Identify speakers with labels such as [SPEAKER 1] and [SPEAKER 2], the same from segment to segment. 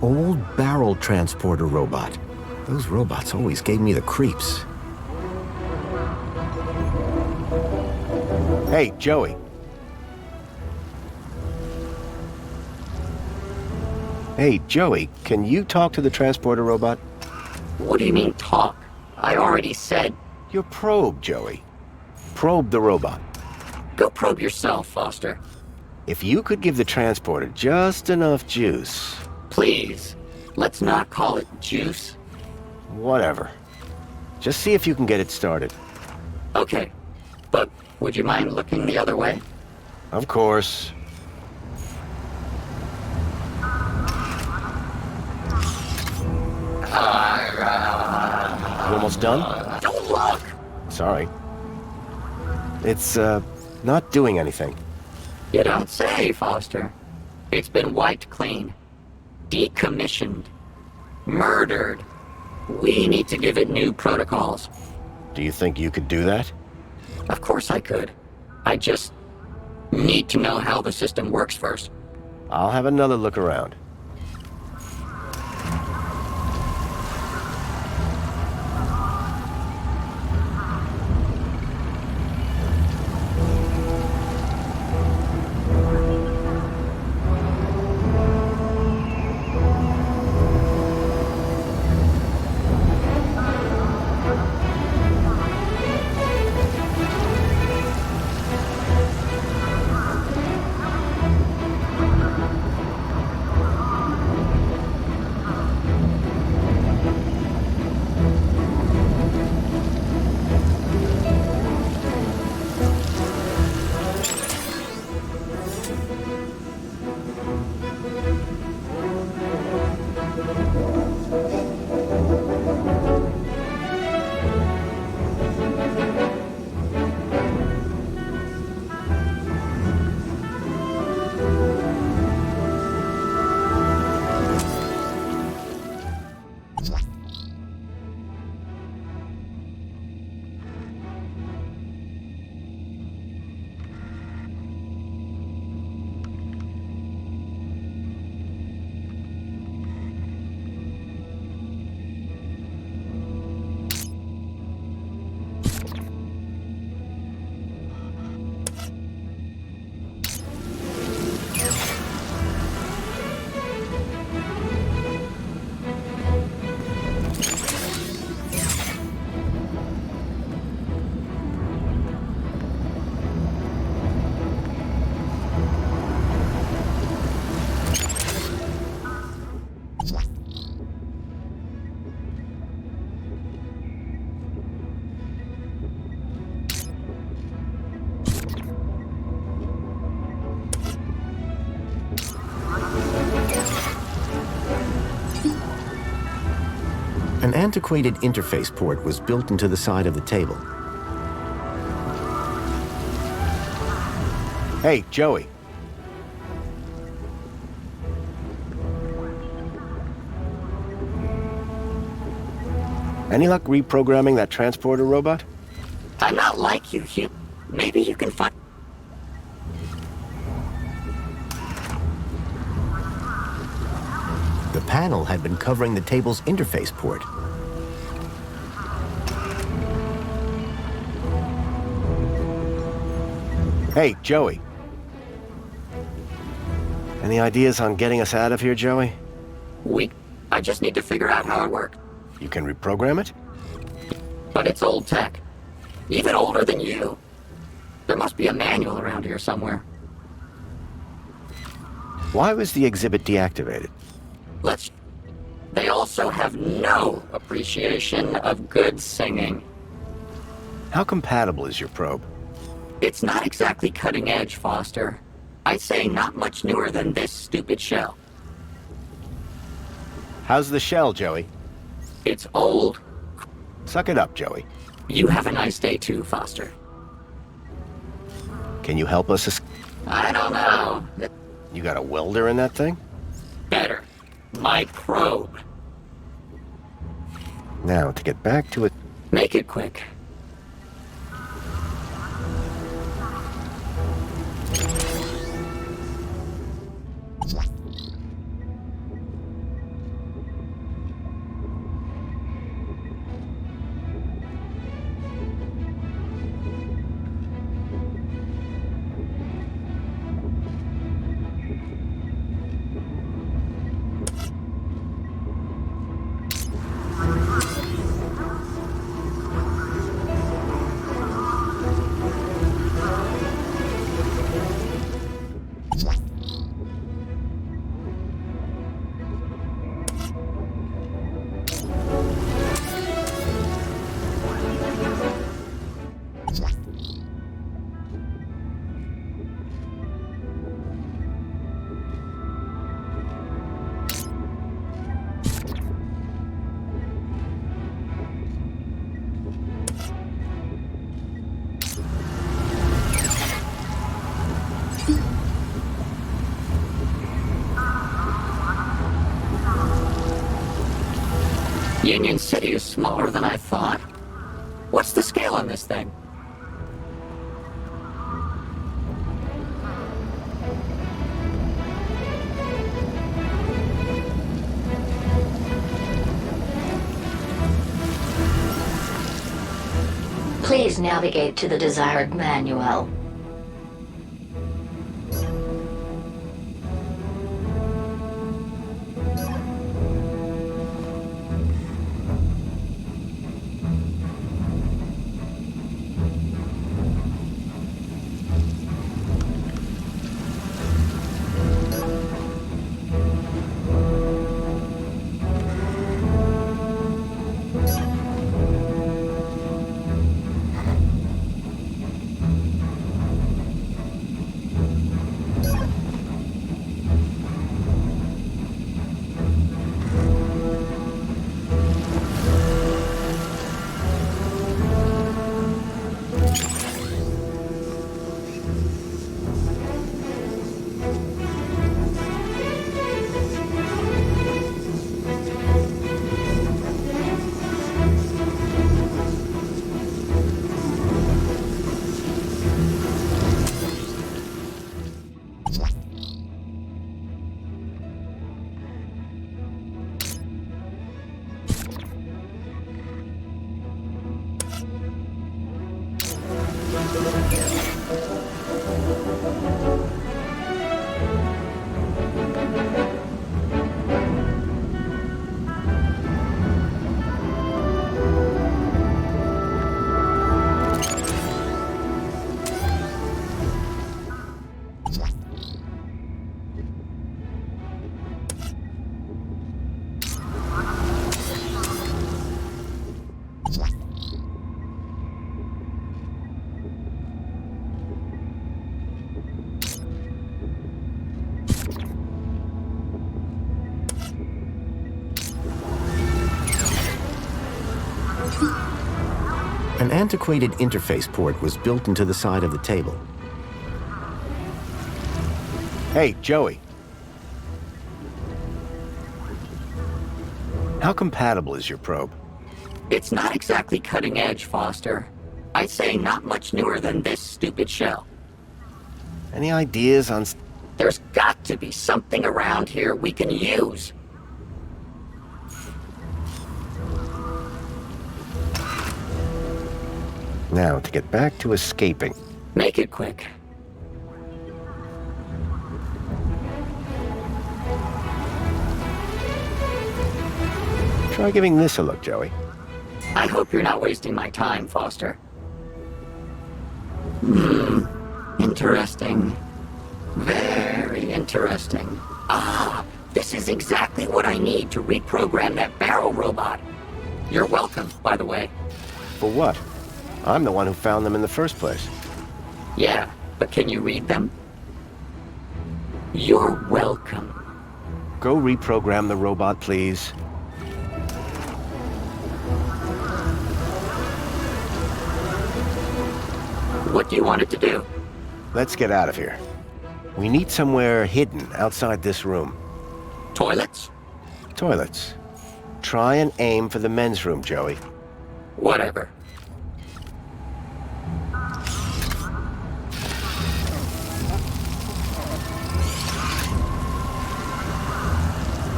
[SPEAKER 1] old barrel transporter robot. Those robots always gave me the creeps. Hey, Joey. Hey, Joey, can you talk to the transporter robot?
[SPEAKER 2] What do you mean, talk? I already said...
[SPEAKER 1] You're probe, Joey. Probe the robot.
[SPEAKER 2] Go probe yourself, Foster.
[SPEAKER 1] If you could give the transporter just enough juice...
[SPEAKER 2] Please. Let's not call it juice.
[SPEAKER 3] Whatever. Just see if you can get it started.
[SPEAKER 2] Okay, but would you mind looking the other way?
[SPEAKER 3] Of course. You almost done?
[SPEAKER 2] Don't look!
[SPEAKER 3] Sorry. It's, not doing anything.
[SPEAKER 2] You don't say, Foster. It's been wiped clean. Decommissioned. Murdered. We need to give it new protocols.
[SPEAKER 3] Do you think you could do that?
[SPEAKER 2] Of course I could. I just need to know how the system works first.
[SPEAKER 3] I'll have another look around.
[SPEAKER 1] An antiquated interface port was built into the side of the table.
[SPEAKER 3] Hey, Joey. Any luck reprogramming that transporter robot?
[SPEAKER 2] I'm not like you, Hugh. Maybe you can find...
[SPEAKER 1] The panel had been covering the table's interface port.
[SPEAKER 3] Hey, Joey. Any ideas on getting us out of here, Joey?
[SPEAKER 2] I just need to figure out how it works.
[SPEAKER 3] You can reprogram it?
[SPEAKER 2] But it's old tech. Even older than you. There must be a manual around here somewhere.
[SPEAKER 3] Why was the exhibit deactivated?
[SPEAKER 2] They also have no appreciation of good singing.
[SPEAKER 3] How compatible is your probe?
[SPEAKER 2] It's not exactly cutting edge, Foster. I'd say not much newer than this stupid shell.
[SPEAKER 3] How's the shell, Joey?
[SPEAKER 2] It's old.
[SPEAKER 3] Suck it up, Joey.
[SPEAKER 2] You have a nice day too, Foster.
[SPEAKER 3] Can you help us?
[SPEAKER 2] I don't know.
[SPEAKER 3] You got a welder in that thing?
[SPEAKER 2] Better. My probe.
[SPEAKER 3] Now, to get back to it...
[SPEAKER 2] Make it quick. Union-siti is smaller than I thought. What's the scale on this thing?
[SPEAKER 4] Please navigate to the desired manual.
[SPEAKER 1] An antiquated interface port was built into the side of the table.
[SPEAKER 3] Hey, Joey. How compatible is your probe?
[SPEAKER 2] It's not exactly cutting edge, Foster. I'd say not much newer than this stupid shell.
[SPEAKER 3] Any ideas on...
[SPEAKER 2] There's got to be something around here we can use.
[SPEAKER 3] Now, to get back to escaping.
[SPEAKER 2] Make it quick.
[SPEAKER 3] Try giving this a look, Joey.
[SPEAKER 2] I hope you're not wasting my time, Foster. Interesting. Very interesting. Ah, this is exactly what I need to reprogram that barrel robot. You're welcome, by the way.
[SPEAKER 3] For what? I'm the one who found them in the first place.
[SPEAKER 2] Yeah, but can you read them? You're welcome.
[SPEAKER 3] Go reprogram the robot, please.
[SPEAKER 2] What do you want it to do?
[SPEAKER 3] Let's get out of here. We need somewhere hidden outside this room.
[SPEAKER 2] Toilets?
[SPEAKER 3] Toilets. Try and aim for the men's room, Joey.
[SPEAKER 2] Whatever.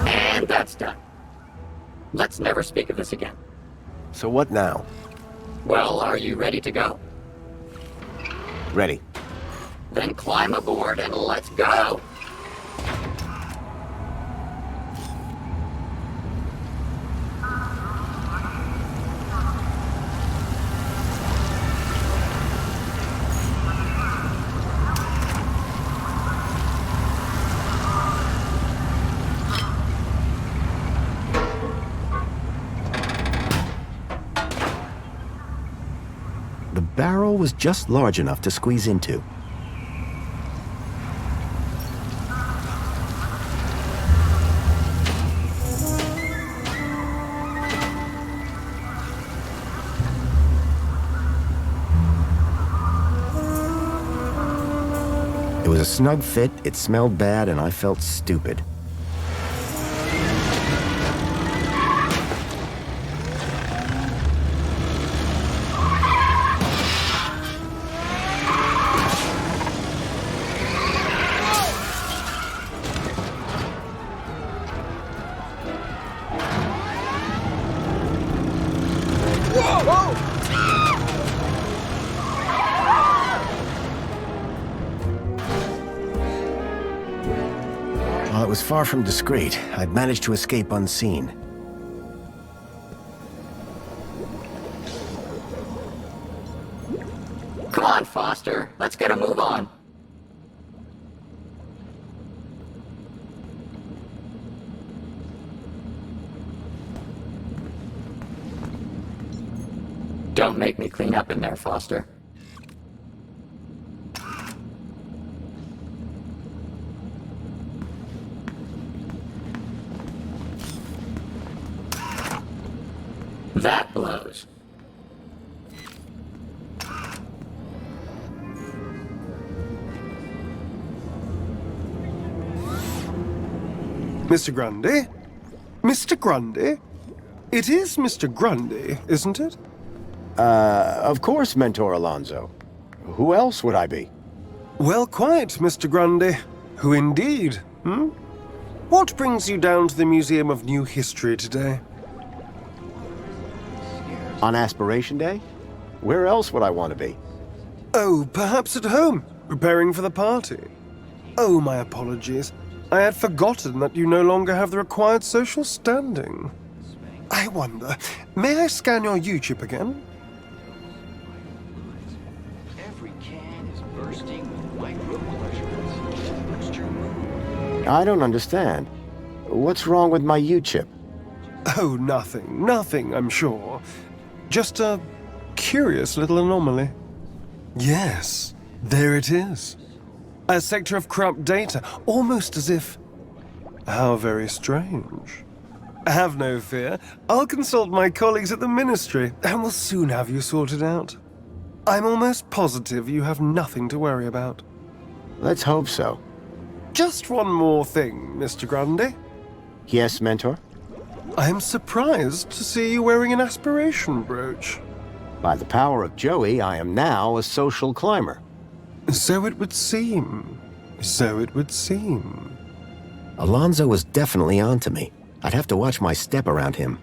[SPEAKER 2] And that's done. Let's never speak of this again.
[SPEAKER 3] So what now?
[SPEAKER 2] Well, are you ready to go?
[SPEAKER 3] Ready.
[SPEAKER 2] Then climb aboard and let's go.
[SPEAKER 1] The barrel was just large enough to squeeze into. It was a snug fit, it smelled bad, and I felt stupid.
[SPEAKER 3] far from discreet. I'd managed to escape unseen.
[SPEAKER 2] Come on, Foster. Let's get a move on. Don't make me clean up in there, Foster. That blows.
[SPEAKER 5] Mr. Grundy? Mr. Grundy? It is Mr. Grundy, isn't it?
[SPEAKER 3] Of course, Mentor Alonso. Who else would I be?
[SPEAKER 5] Well, quite, Mr. Grundy. Who indeed, hmm? What brings you down to the Museum of New History today?
[SPEAKER 3] On Aspiration Day? Where else would I want to be?
[SPEAKER 5] Oh, perhaps at home, preparing for the party. Oh, my apologies. I had forgotten that you no longer have the required social standing. I wonder, may I scan your U-chip again?
[SPEAKER 6] Every can is bursting with micro-pleasures.
[SPEAKER 3] I don't understand. What's wrong with my U-chip?
[SPEAKER 5] Oh, nothing, I'm sure. Just a curious little anomaly. Yes, there it is. A sector of corrupt data, almost as if... How very strange. Have no fear. I'll consult my colleagues at the Ministry, and we'll soon have you sorted out. I'm almost positive you have nothing to worry about.
[SPEAKER 3] Let's hope so.
[SPEAKER 5] Just one more thing, Mr. Grundy.
[SPEAKER 3] Yes, Mentor?
[SPEAKER 5] I'm surprised to see you wearing an aspiration brooch.
[SPEAKER 3] By the power of Joey, I am now a social climber.
[SPEAKER 5] So it would seem. So it would seem.
[SPEAKER 1] Alonso was definitely onto me. I'd have to watch my step around him.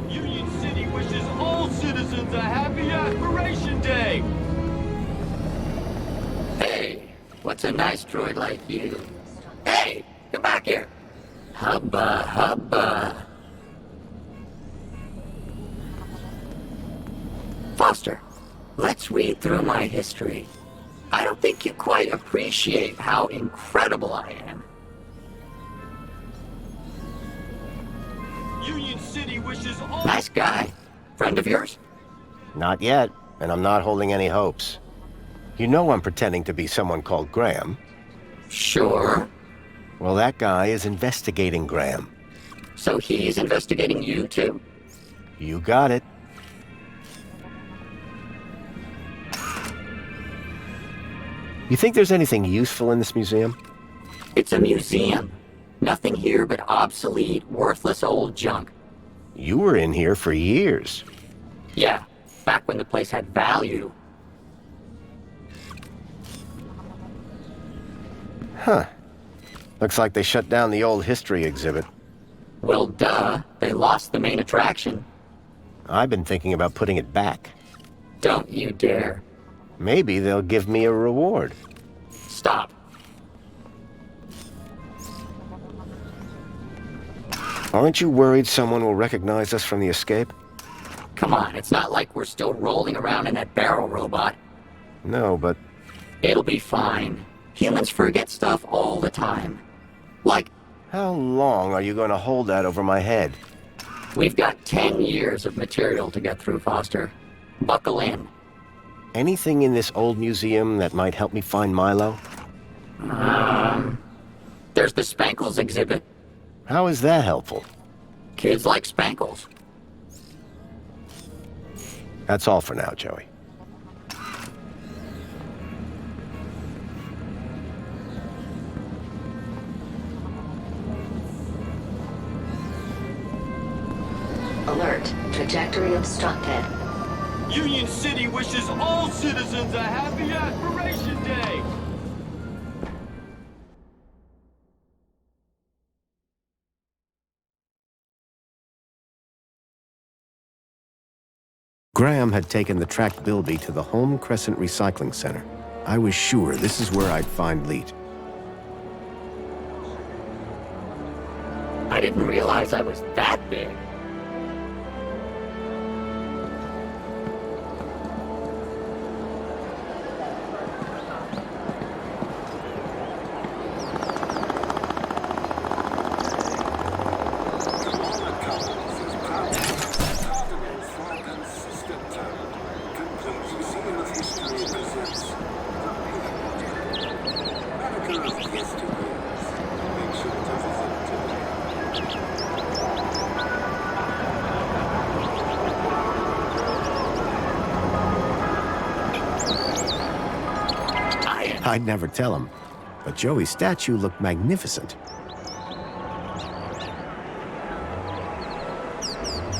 [SPEAKER 6] Union-City wishes all citizens a happy Aspiration Day!
[SPEAKER 2] Hey, what's a nice droid like you? Hey, come back here. Hubba, hubba. Foster, let's read through my history. I don't think you quite appreciate how incredible I am.
[SPEAKER 6] Union-City wishes all...
[SPEAKER 2] Nice guy. Friend of yours?
[SPEAKER 3] Not yet, and I'm not holding any hopes. You know I'm pretending to be someone called Graham.
[SPEAKER 2] Sure.
[SPEAKER 3] Well, that guy is investigating Graham.
[SPEAKER 2] So he's investigating you too?
[SPEAKER 3] You got it. You think there's anything useful in this museum?
[SPEAKER 2] It's a museum. Nothing here but obsolete, worthless old junk.
[SPEAKER 3] You were in here for years.
[SPEAKER 2] Yeah, back when the place had value.
[SPEAKER 3] Huh. Looks like they shut down the old history exhibit.
[SPEAKER 2] Well, duh. They lost the main attraction.
[SPEAKER 3] I've been thinking about putting it back.
[SPEAKER 2] Don't you dare.
[SPEAKER 3] Maybe they'll give me a reward.
[SPEAKER 2] Stop.
[SPEAKER 3] Aren't you worried someone will recognize us from the escape?
[SPEAKER 2] Come on, it's not like we're still rolling around in that barrel robot.
[SPEAKER 3] No, but...
[SPEAKER 2] It'll be fine. Humans forget stuff all the time. Like,
[SPEAKER 3] How long are you going to hold that over my head?
[SPEAKER 2] we've got 10 years of material to get through, Foster. Buckle in.
[SPEAKER 3] Anything in this old museum that might help me find Milo?
[SPEAKER 2] There's the Spankles exhibit.
[SPEAKER 3] How is that helpful?
[SPEAKER 2] Kids like Spankles.
[SPEAKER 3] That's all for now, Joey.
[SPEAKER 4] Alert. Trajectory obstructed.
[SPEAKER 6] Union-City wishes all citizens a happy Aspiration Day!
[SPEAKER 1] Graham had taken the tracked Bilby to the Home Crescent Recycling Center. I was sure this is where I'd find Leet.
[SPEAKER 2] I didn't realize I was that big.
[SPEAKER 1] I'd never tell him, but Joey's statue looked magnificent.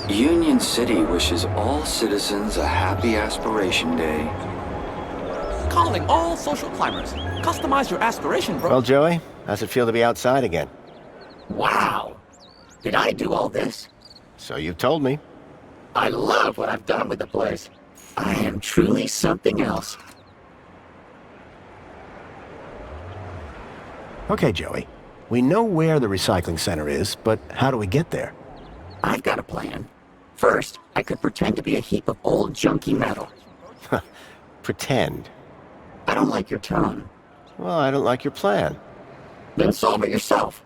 [SPEAKER 7] Union-Citi wishes all citizens a happy aspiration day.
[SPEAKER 8] Calling all social climbers. Customize your aspiration, bro.
[SPEAKER 3] Well, Joey, how's it feel to be outside again?
[SPEAKER 2] Wow! Did I do all this?
[SPEAKER 3] So you've told me.
[SPEAKER 2] I love what I've done with the place. I am truly something else.
[SPEAKER 1] Okay, Joey. We know where the recycling center is, but how do we get there?
[SPEAKER 2] I've got a plan. First, I could pretend to be a heap of old junky metal.
[SPEAKER 3] Pretend.
[SPEAKER 2] I don't like your tone.
[SPEAKER 3] Well, I don't like your plan.
[SPEAKER 2] Then solve it yourself.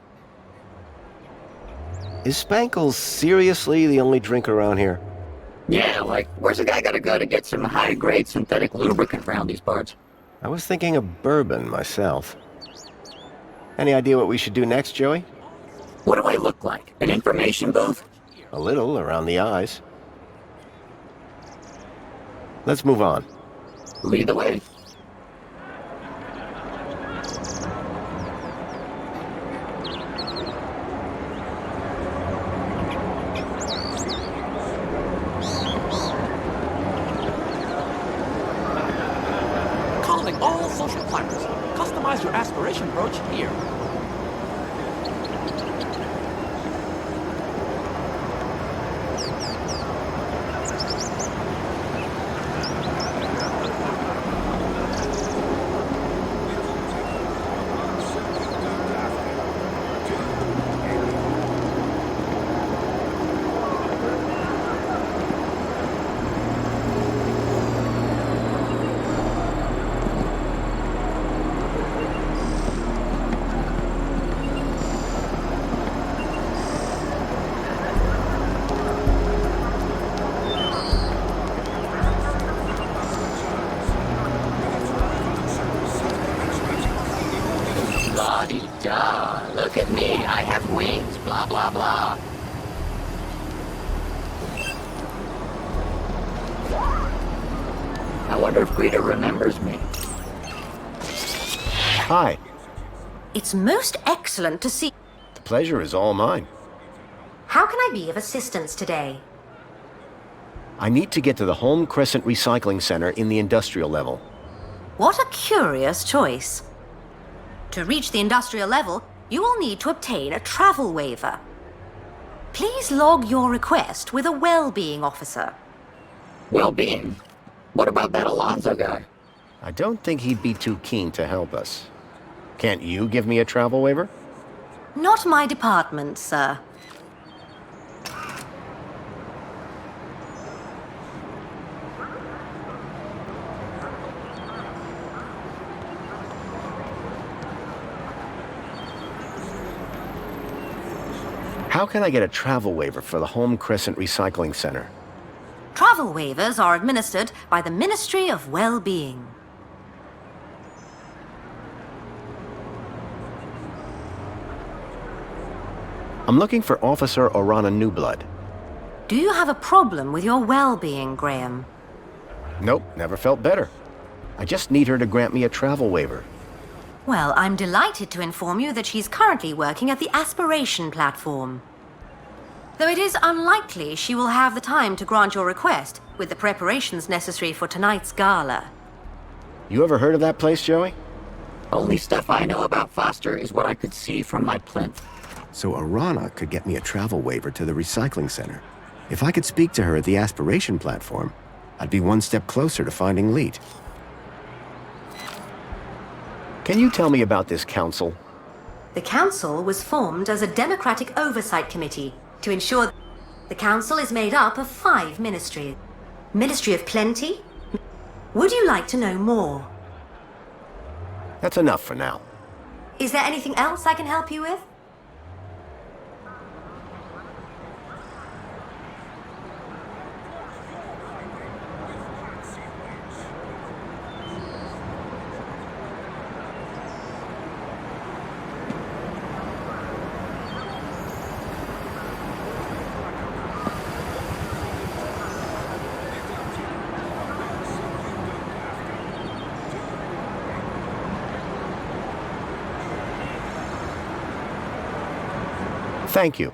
[SPEAKER 3] Is Spankles seriously the only drink around here?
[SPEAKER 2] Yeah, like, where's a guy gotta go to get some high-grade synthetic lubricant around these parts?
[SPEAKER 3] I was thinking of bourbon myself. Any idea what we should do next, Joey?
[SPEAKER 2] What do I look like? An information booth?
[SPEAKER 3] A little around the eyes. Let's move on.
[SPEAKER 2] Lead the way.
[SPEAKER 8] Calling all social climbers. Customize your aspiration brooch here.
[SPEAKER 2] La-di-da, look at me, I have wings, blah blah blah. I wonder if Greta remembers me.
[SPEAKER 1] Hi.
[SPEAKER 9] It's most excellent to see.
[SPEAKER 1] The pleasure is all mine.
[SPEAKER 9] How can I be of assistance today?
[SPEAKER 1] I need to get to the Home Crescent Recycling Center in the industrial level.
[SPEAKER 9] What a curious choice. To reach the industrial level, you will need to obtain a travel waiver. Please log your request with a well-being officer.
[SPEAKER 2] Well-being? What about that Alonzo guy?
[SPEAKER 1] I don't think he'd be too keen to help us. Can't you give me a travel waiver?
[SPEAKER 9] Not my department, sir.
[SPEAKER 1] How can I get a travel waiver for the Home Crescent Recycling Center?
[SPEAKER 9] Travel waivers are administered by the Ministry of Well-being.
[SPEAKER 1] I'm looking for Officer Orana Newblood.
[SPEAKER 9] Do you have a problem with your well-being, Graham?
[SPEAKER 1] Nope, never felt better. I just need her to grant me a travel waiver.
[SPEAKER 9] Well, I'm delighted to inform you that she's currently working at the aspiration platform. Though it is unlikely she will have the time to grant your request with the preparations necessary for tonight's gala.
[SPEAKER 1] You ever heard of that place, Joey?
[SPEAKER 2] Only stuff I know about Foster is what I could see from my plinth.
[SPEAKER 1] So Orana could get me a travel waiver to the recycling center. If I could speak to her at the aspiration platform, I'd be one step closer to finding Leet.
[SPEAKER 3] Can you tell me about this council?
[SPEAKER 9] The council was formed as a democratic oversight committee to ensure the council is made up of 5 ministries. Ministry of Plenty? Would you like to know more?
[SPEAKER 3] That's enough for now.
[SPEAKER 9] Is there anything else I can help you with?
[SPEAKER 3] Thank you.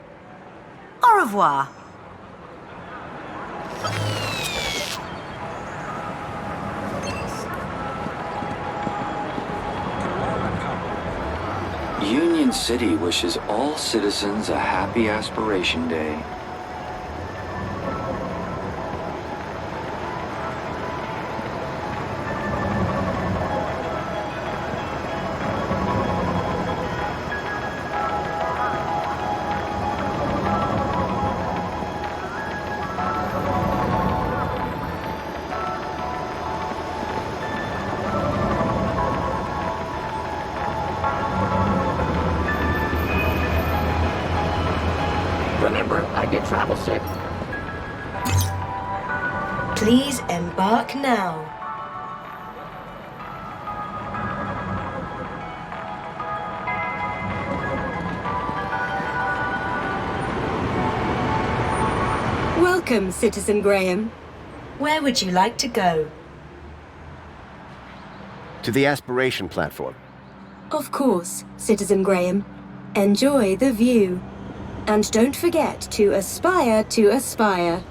[SPEAKER 9] Au revoir.
[SPEAKER 7] Union-Citi wishes all citizens a happy Aspiration Day.
[SPEAKER 2] Remember, I get travel sick.
[SPEAKER 10] Please embark now. Welcome, Citizen Graham. Where would you like to go?
[SPEAKER 3] To the aspiration platform.
[SPEAKER 10] Of course, Citizen Graham. Enjoy the view. And don't forget to aspire to aspire.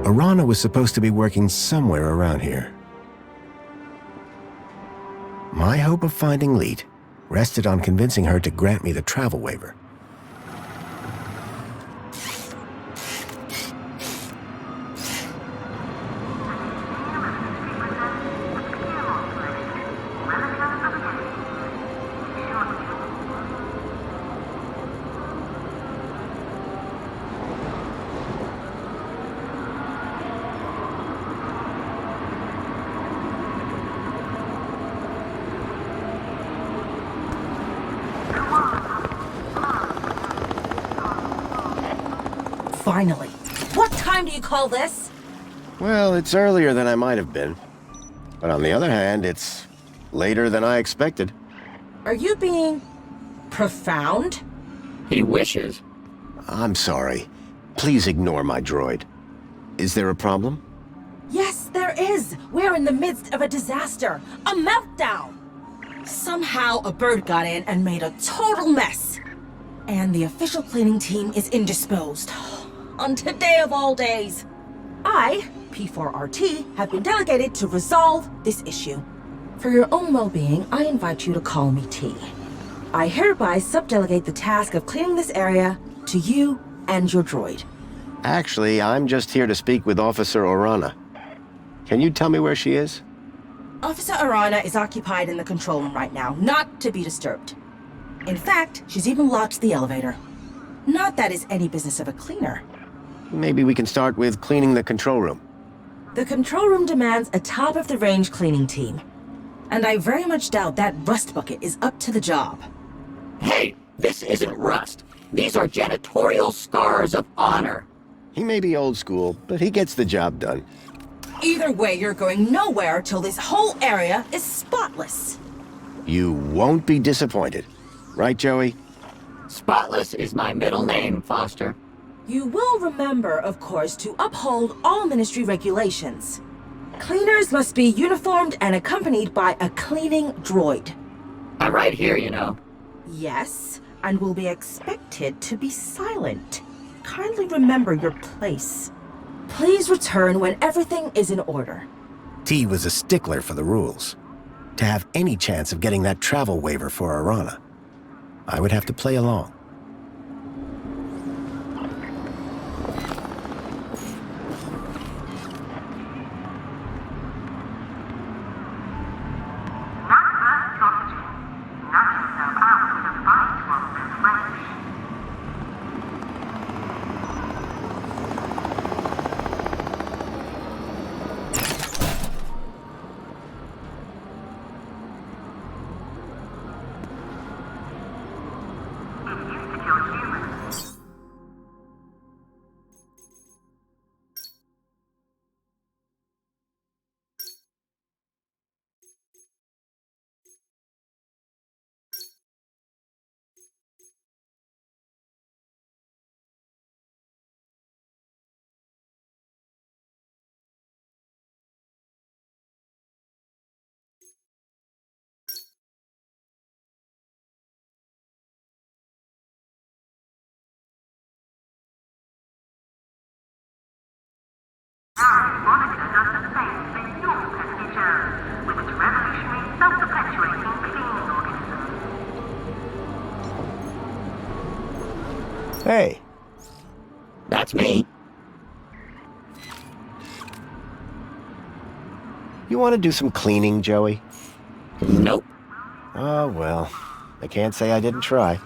[SPEAKER 1] Arana was supposed to be working somewhere around here. My hope of finding Leet rested on convincing her to grant me the travel waiver.
[SPEAKER 11] Finally. What time do you call this?
[SPEAKER 3] Well, it's earlier than I might have been. But on the other hand, it's later than I expected.
[SPEAKER 11] Are you being profound?
[SPEAKER 2] He wishes.
[SPEAKER 3] I'm sorry. Please ignore my droid. Is there a problem?
[SPEAKER 11] Yes, there is. We're in the midst of a disaster. A meltdown. Somehow a bird got in and made a total mess. And the official cleaning team is indisposed. On today of all days. I, P4RT, have been delegated to resolve this issue. For your own well-being, I invite you to call me T. I hereby subdelegate the task of cleaning this area to you and your droid.
[SPEAKER 3] Actually, I'm just here to speak with Officer Arana. Can you tell me where she is?
[SPEAKER 11] Officer Arana is occupied in the control room right now, not to be disturbed. In fact, she's even locked the elevator. Not that it's any business of a cleaner.
[SPEAKER 3] Maybe we can start with cleaning the control room.
[SPEAKER 11] The control room demands a top-of-the-range cleaning team. And I very much doubt that rust bucket is up to the job.
[SPEAKER 2] Hey, this isn't rust. These are janitorial scars of honor.
[SPEAKER 3] He may be old school, but he gets the job done.
[SPEAKER 11] Either way, you're going nowhere till this whole area is spotless.
[SPEAKER 3] You won't be disappointed. Right, Joey?
[SPEAKER 2] Spotless is my middle name, Foster.
[SPEAKER 11] You will remember, of course, to uphold all ministry regulations. Cleaners must be uniformed and accompanied by a cleaning droid.
[SPEAKER 2] I'm right here, you know.
[SPEAKER 11] Yes, and will be expected to be silent. Kindly remember your place. Please return when everything is in order.
[SPEAKER 3] T was a stickler for the rules. To have any chance of getting that travel waiver for Arana, I would have to play along. Hey.
[SPEAKER 2] That's me.
[SPEAKER 3] You want to do some cleaning, Joey?
[SPEAKER 2] Nope.
[SPEAKER 3] Oh, well. I can't say I didn't try.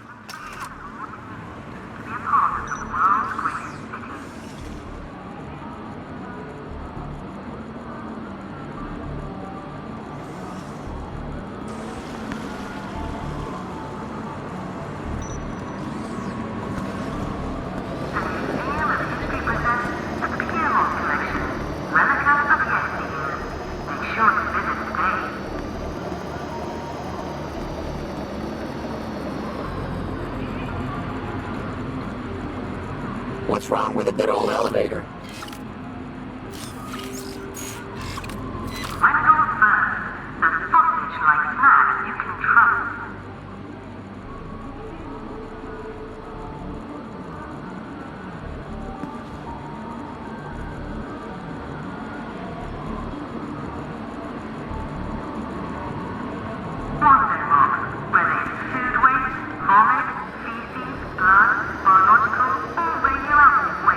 [SPEAKER 2] What's wrong with a good old elevator?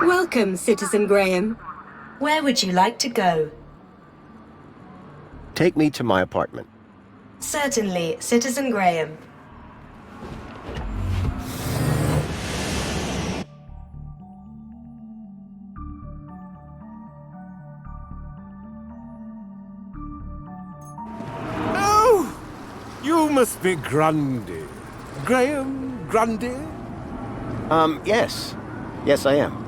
[SPEAKER 10] Welcome, Citizen Graham. Where would you like to go?
[SPEAKER 3] Take me to my apartment.
[SPEAKER 10] Certainly, Citizen Graham.
[SPEAKER 12] Oh! You must be Grundy. Graham Grundy?
[SPEAKER 3] Yes. Yes, I am.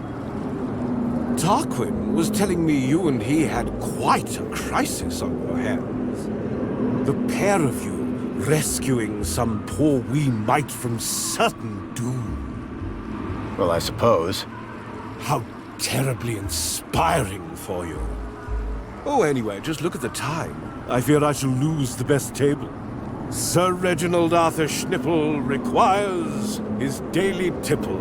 [SPEAKER 12] Tarquin was telling me you and he had quite a crisis on your hands. The pair of you rescuing some poor wee mite from certain doom.
[SPEAKER 3] Well, I suppose.
[SPEAKER 12] How terribly inspiring for you. Oh, anyway, just look at the time. I fear I shall lose the best table. Sir Reginald Arthur Schnipple requires his daily tipple.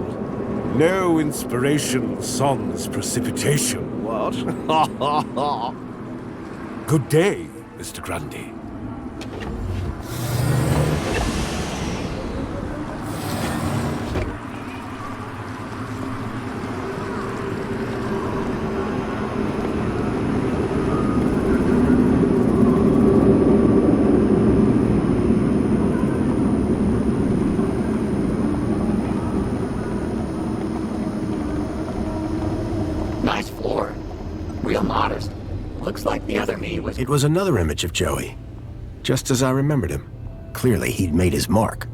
[SPEAKER 12] No inspiration sans precipitation, what? Ha ha ha! Good day, Mr. Grundy.
[SPEAKER 2] Nice floor. Real modest. Looks like the other me was...
[SPEAKER 3] It was another image of Joey. Just as I remembered him. Clearly, he'd made his mark.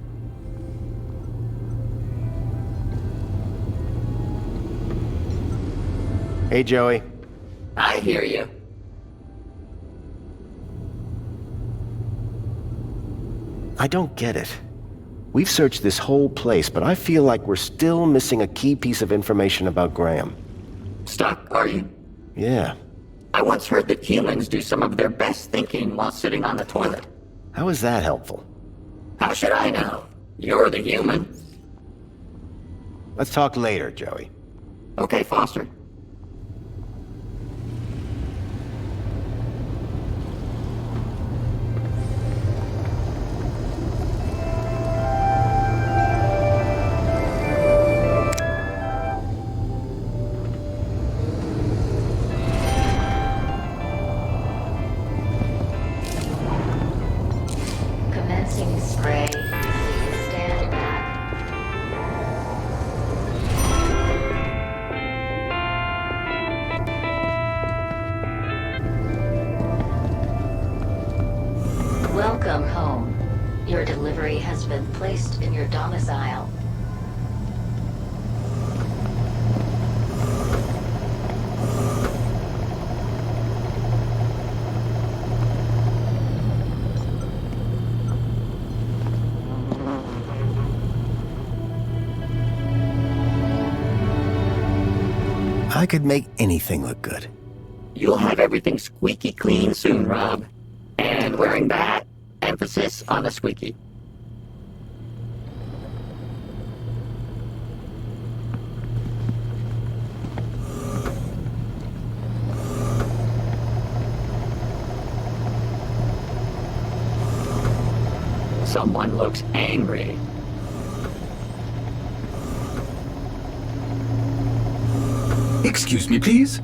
[SPEAKER 3] Hey, Joey.
[SPEAKER 2] I hear you.
[SPEAKER 3] I don't get it. We've searched this whole place, but I feel like we're still missing a key piece of information about Graham.
[SPEAKER 2] Stuck, are you?
[SPEAKER 3] Yeah.
[SPEAKER 2] I once heard that humans do some of their best thinking while sitting on the toilet.
[SPEAKER 3] How is that helpful?
[SPEAKER 2] How should I know? You're the human.
[SPEAKER 3] Let's talk later, Joey.
[SPEAKER 2] Okay, Foster.
[SPEAKER 4] Commencing spray. Stand back. Welcome home. Your delivery has been placed in your domicile.
[SPEAKER 3] I could make anything look good.
[SPEAKER 2] You'll have everything squeaky clean soon, Rob. And wearing that, emphasis on the squeaky. Someone looks angry.
[SPEAKER 13] Excuse me, please.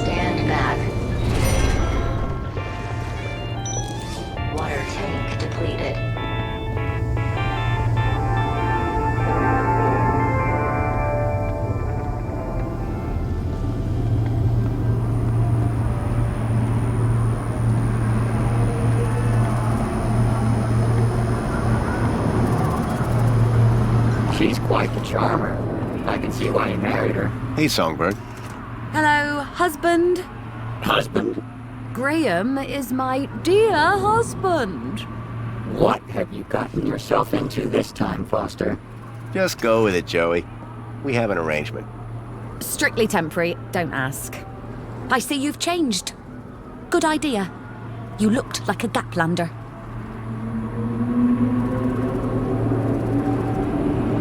[SPEAKER 4] Stand back. Water tank depleted.
[SPEAKER 2] She's quite the charmer. I can see why you married her.
[SPEAKER 3] Hey, Songbird.
[SPEAKER 14] Hello, husband.
[SPEAKER 2] Husband?
[SPEAKER 14] Graham is my dear husband.
[SPEAKER 2] What have you gotten yourself into this time, Foster?
[SPEAKER 3] Just go with it, Joey. We have an arrangement.
[SPEAKER 14] Strictly temporary, don't ask. I see you've changed. Good idea. You looked like a gaplander.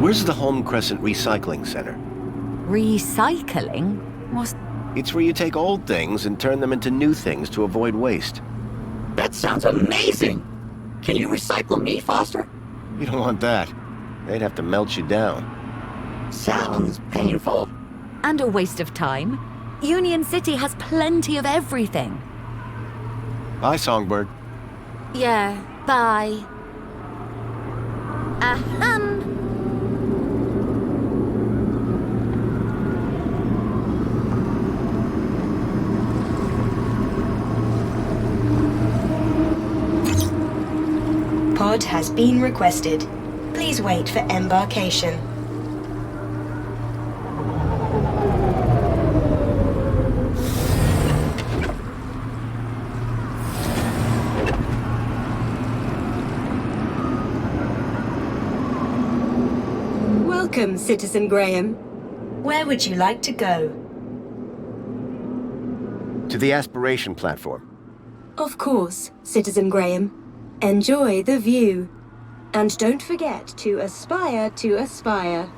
[SPEAKER 3] Where's the Home Crescent Recycling Center?
[SPEAKER 14] Recycling? What's...
[SPEAKER 3] It's where you take old things and turn them into new things to avoid waste.
[SPEAKER 2] That sounds amazing! Can you recycle me, Foster?
[SPEAKER 3] You don't want that. They'd have to melt you down.
[SPEAKER 2] Sounds painful.
[SPEAKER 14] And a waste of time. Union-City has plenty of everything.
[SPEAKER 3] Bye, Songbird.
[SPEAKER 14] Yeah, bye. Ahem.
[SPEAKER 10] Pod has been requested. Please wait for embarkation. Welcome, Citizen Graham. Where would you like to go?
[SPEAKER 3] To the aspiration platform.
[SPEAKER 10] Of course, Citizen Graham. Enjoy the view. And don't forget to aspire to aspire.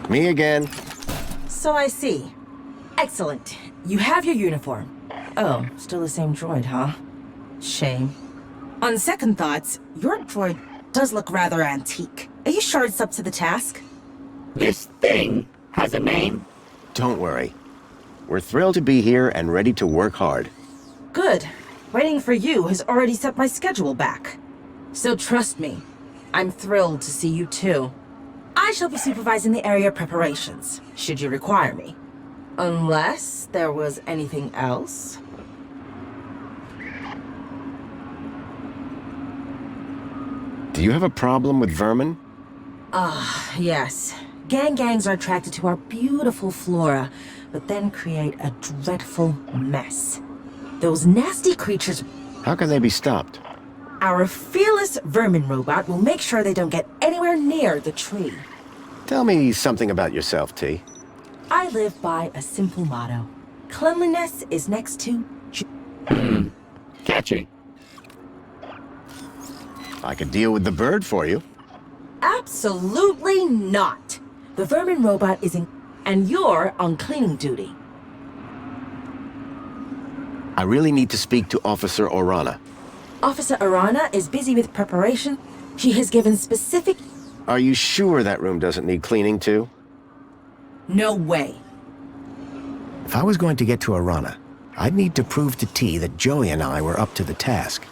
[SPEAKER 3] Me again.
[SPEAKER 11] So I see. Excellent. You have your uniform. Oh, still the same droid, huh? Shame. On second thoughts, your droid does look rather antique. Are you sure it's up to the task?
[SPEAKER 2] This thing has a name?
[SPEAKER 3] Don't worry. We're thrilled to be here and ready to work hard.
[SPEAKER 11] Good. Waiting for you has already set my schedule back. So trust me, I'm thrilled to see you too. I shall be supervising the area preparations, should you require me. Unless there was anything else.
[SPEAKER 3] Do you have a problem with vermin?
[SPEAKER 11] Yes. Gangs are attracted to our beautiful flora, but then create a dreadful mess. Those nasty creatures...
[SPEAKER 3] How can they be stopped?
[SPEAKER 11] Our fearless vermin robot will make sure they don't get anywhere near the tree.
[SPEAKER 3] Tell me something about yourself, T.
[SPEAKER 11] I live by a simple motto. Cleanliness is next to...
[SPEAKER 2] Catchy.
[SPEAKER 3] I could deal with the bird for you.
[SPEAKER 11] Absolutely not. The vermin robot is in... and you're on cleaning duty.
[SPEAKER 3] I really need to speak to Officer Orana.
[SPEAKER 11] Officer Orana is busy with preparation. She has given specific...
[SPEAKER 3] Are you sure that room doesn't need cleaning too?
[SPEAKER 11] No way.
[SPEAKER 1] If I was going to get to Orana, I'd need to prove to T that Joey and I were up to the task.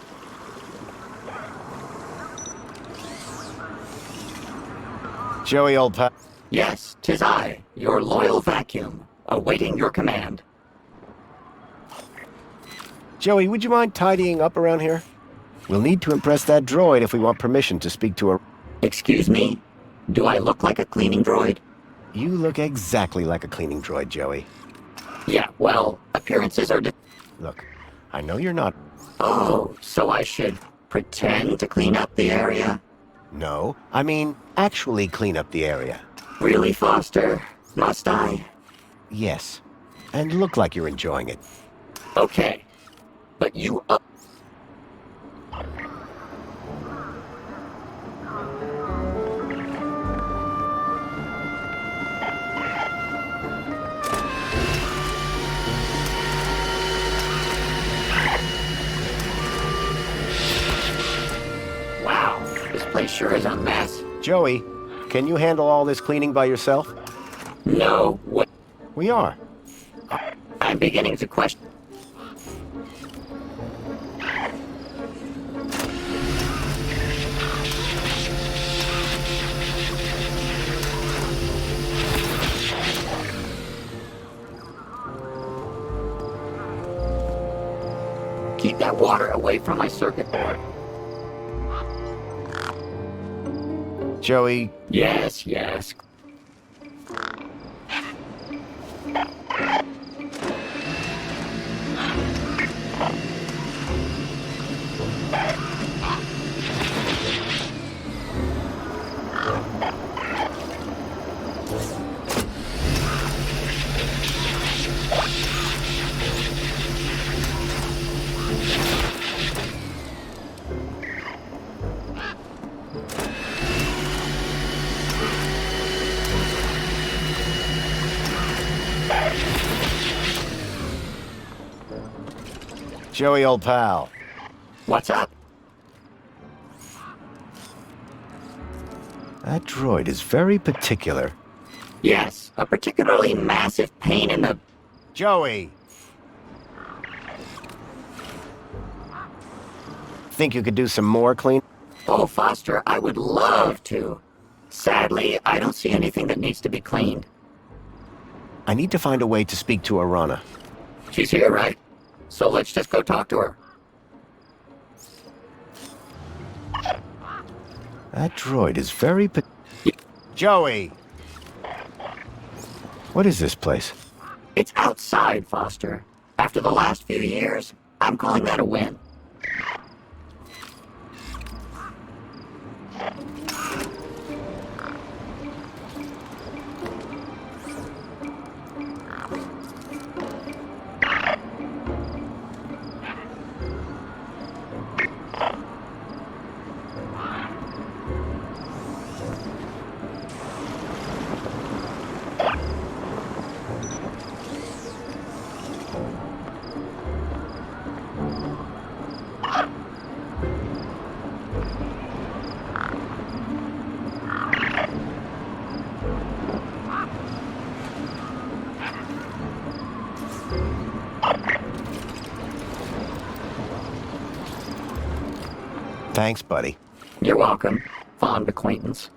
[SPEAKER 3] Joey, old pal.
[SPEAKER 2] Yes, 'tis I, your loyal vacuum, awaiting your command.
[SPEAKER 3] Joey, would you mind tidying up around here? We'll need to impress that droid if we want permission to speak to her.
[SPEAKER 2] Excuse me? Do I look like a cleaning droid?
[SPEAKER 3] You look exactly like a cleaning droid, Joey.
[SPEAKER 2] Yeah, well, appearances are...
[SPEAKER 3] Look, I know you're not...
[SPEAKER 2] Oh, so I should pretend to clean up the area?
[SPEAKER 3] No, I mean actually clean up the area.
[SPEAKER 2] Really, Foster? Must I?
[SPEAKER 3] Yes, and look like you're enjoying it.
[SPEAKER 2] Okay, but you up... Wow, this place sure is a mess.
[SPEAKER 3] Joey, can you handle all this cleaning by yourself?
[SPEAKER 2] No, what?
[SPEAKER 3] We are.
[SPEAKER 2] I'm beginning to question... Keep that water away from my circuit board.
[SPEAKER 3] Joey...
[SPEAKER 2] Yes, yes.
[SPEAKER 3] Joey, old pal.
[SPEAKER 2] What's up?
[SPEAKER 3] That droid is very particular.
[SPEAKER 2] Yes, a particularly massive pain in the...
[SPEAKER 3] Joey! Think you could do some more clean?
[SPEAKER 2] Oh, Foster, I would love to. Sadly, I don't see anything that needs to be cleaned.
[SPEAKER 3] I need to find a way to speak to Orana.
[SPEAKER 2] She's here, right? So let's just go talk to her.
[SPEAKER 3] That droid is very Joey! What is this place?
[SPEAKER 2] It's outside, Foster. After the last few years, I'm calling that a win.
[SPEAKER 3] Thanks, buddy.
[SPEAKER 2] You're welcome. Fond acquaintance.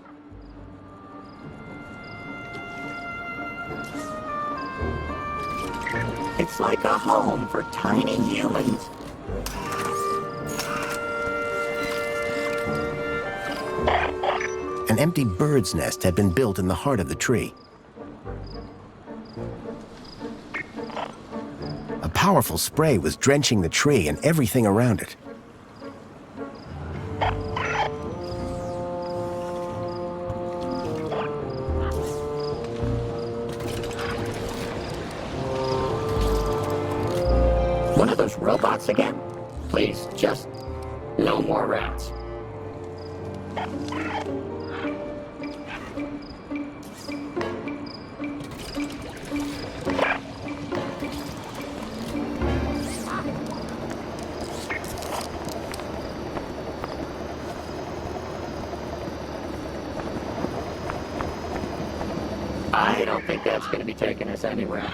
[SPEAKER 2] It's like a home for tiny humans.
[SPEAKER 3] An empty bird's nest had been built in the heart of the tree. A powerful spray was drenching the tree and everything around it.
[SPEAKER 2] One of those robots again? Please, just no more rats. I don't think that's going to be taking us anywhere.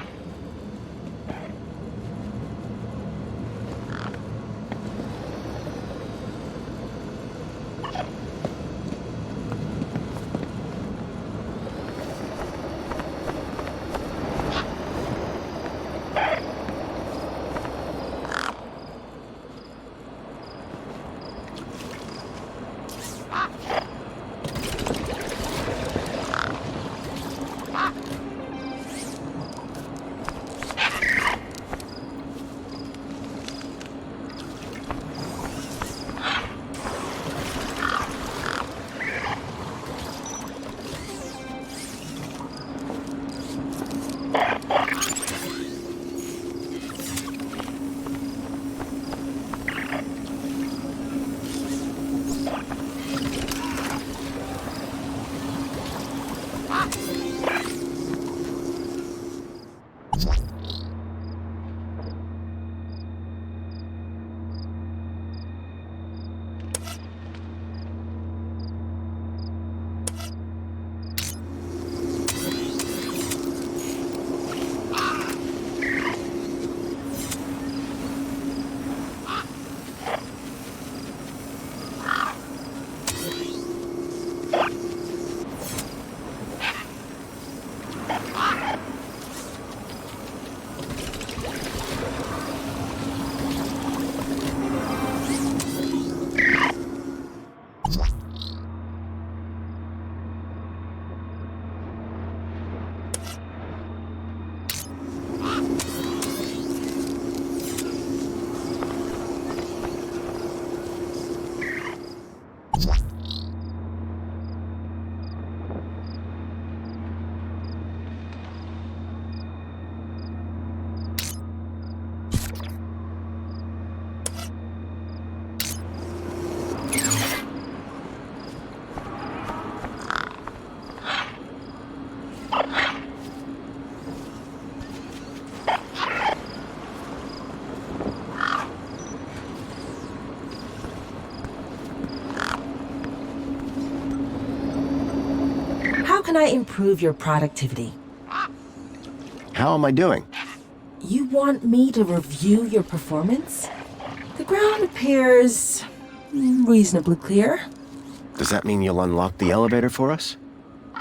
[SPEAKER 11] Can I improve your productivity?
[SPEAKER 3] How am I doing?
[SPEAKER 11] You want me to review your performance? The ground appears reasonably clear.
[SPEAKER 3] Does that mean you'll unlock the elevator for us?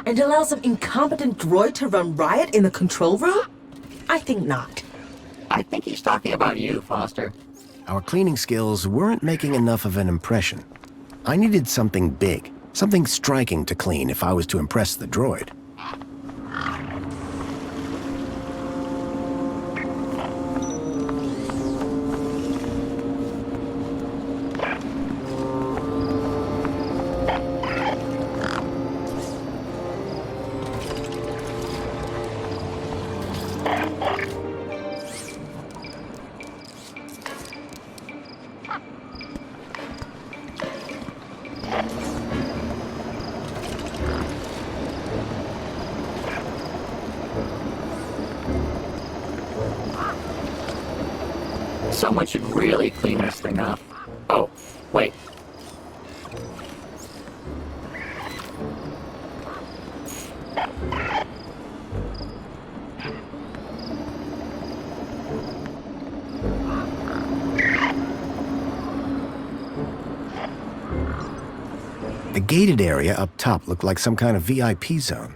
[SPEAKER 11] And allow some incompetent droid to run riot in the control room? I think not.
[SPEAKER 2] I think he's talking about you, Foster.
[SPEAKER 3] Our cleaning skills weren't making enough of an impression. I needed something big. Something striking to clean if I was to impress the droid.
[SPEAKER 2] Someone should really clean this thing up. Oh, wait.
[SPEAKER 3] The gated area up top looked like some kind of VIP zone.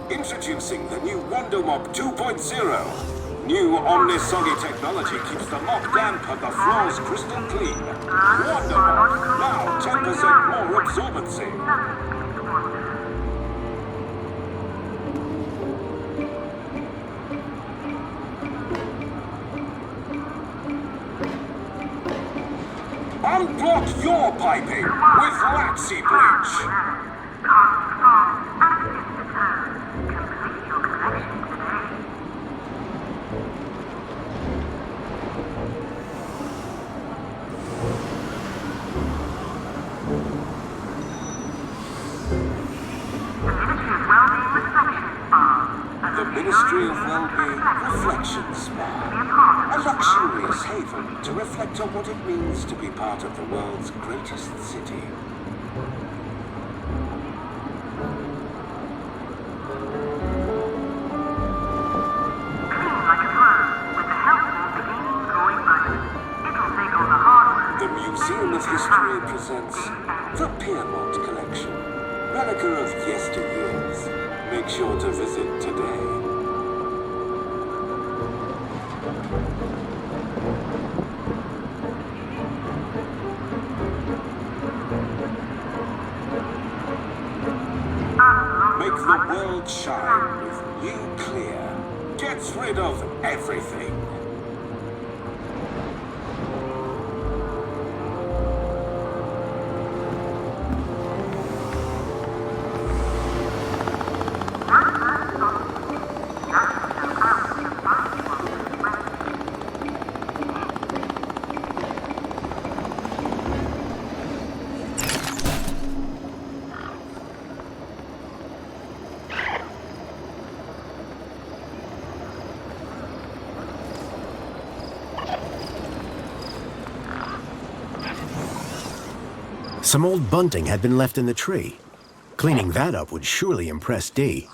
[SPEAKER 15] Introducing the new Wondermop 2.0. New Omnisoggy technology keeps the mop damp and the floors crystal clean. Wondermop, now 10% more absorbency. Unblock your piping with Laxi Bleach. The Ministry of Wellbeing Reflection Spa. A luxurious haven to reflect on what it means to be part of the world's greatest city. The Museum of History presents the Piermont Collection. Relica of yesteryears. Make sure to visit today. Make the world shine with new clear. Gets rid of everything.
[SPEAKER 3] Some old bunting had been left in the tree. Cleaning that up would surely impress Dee.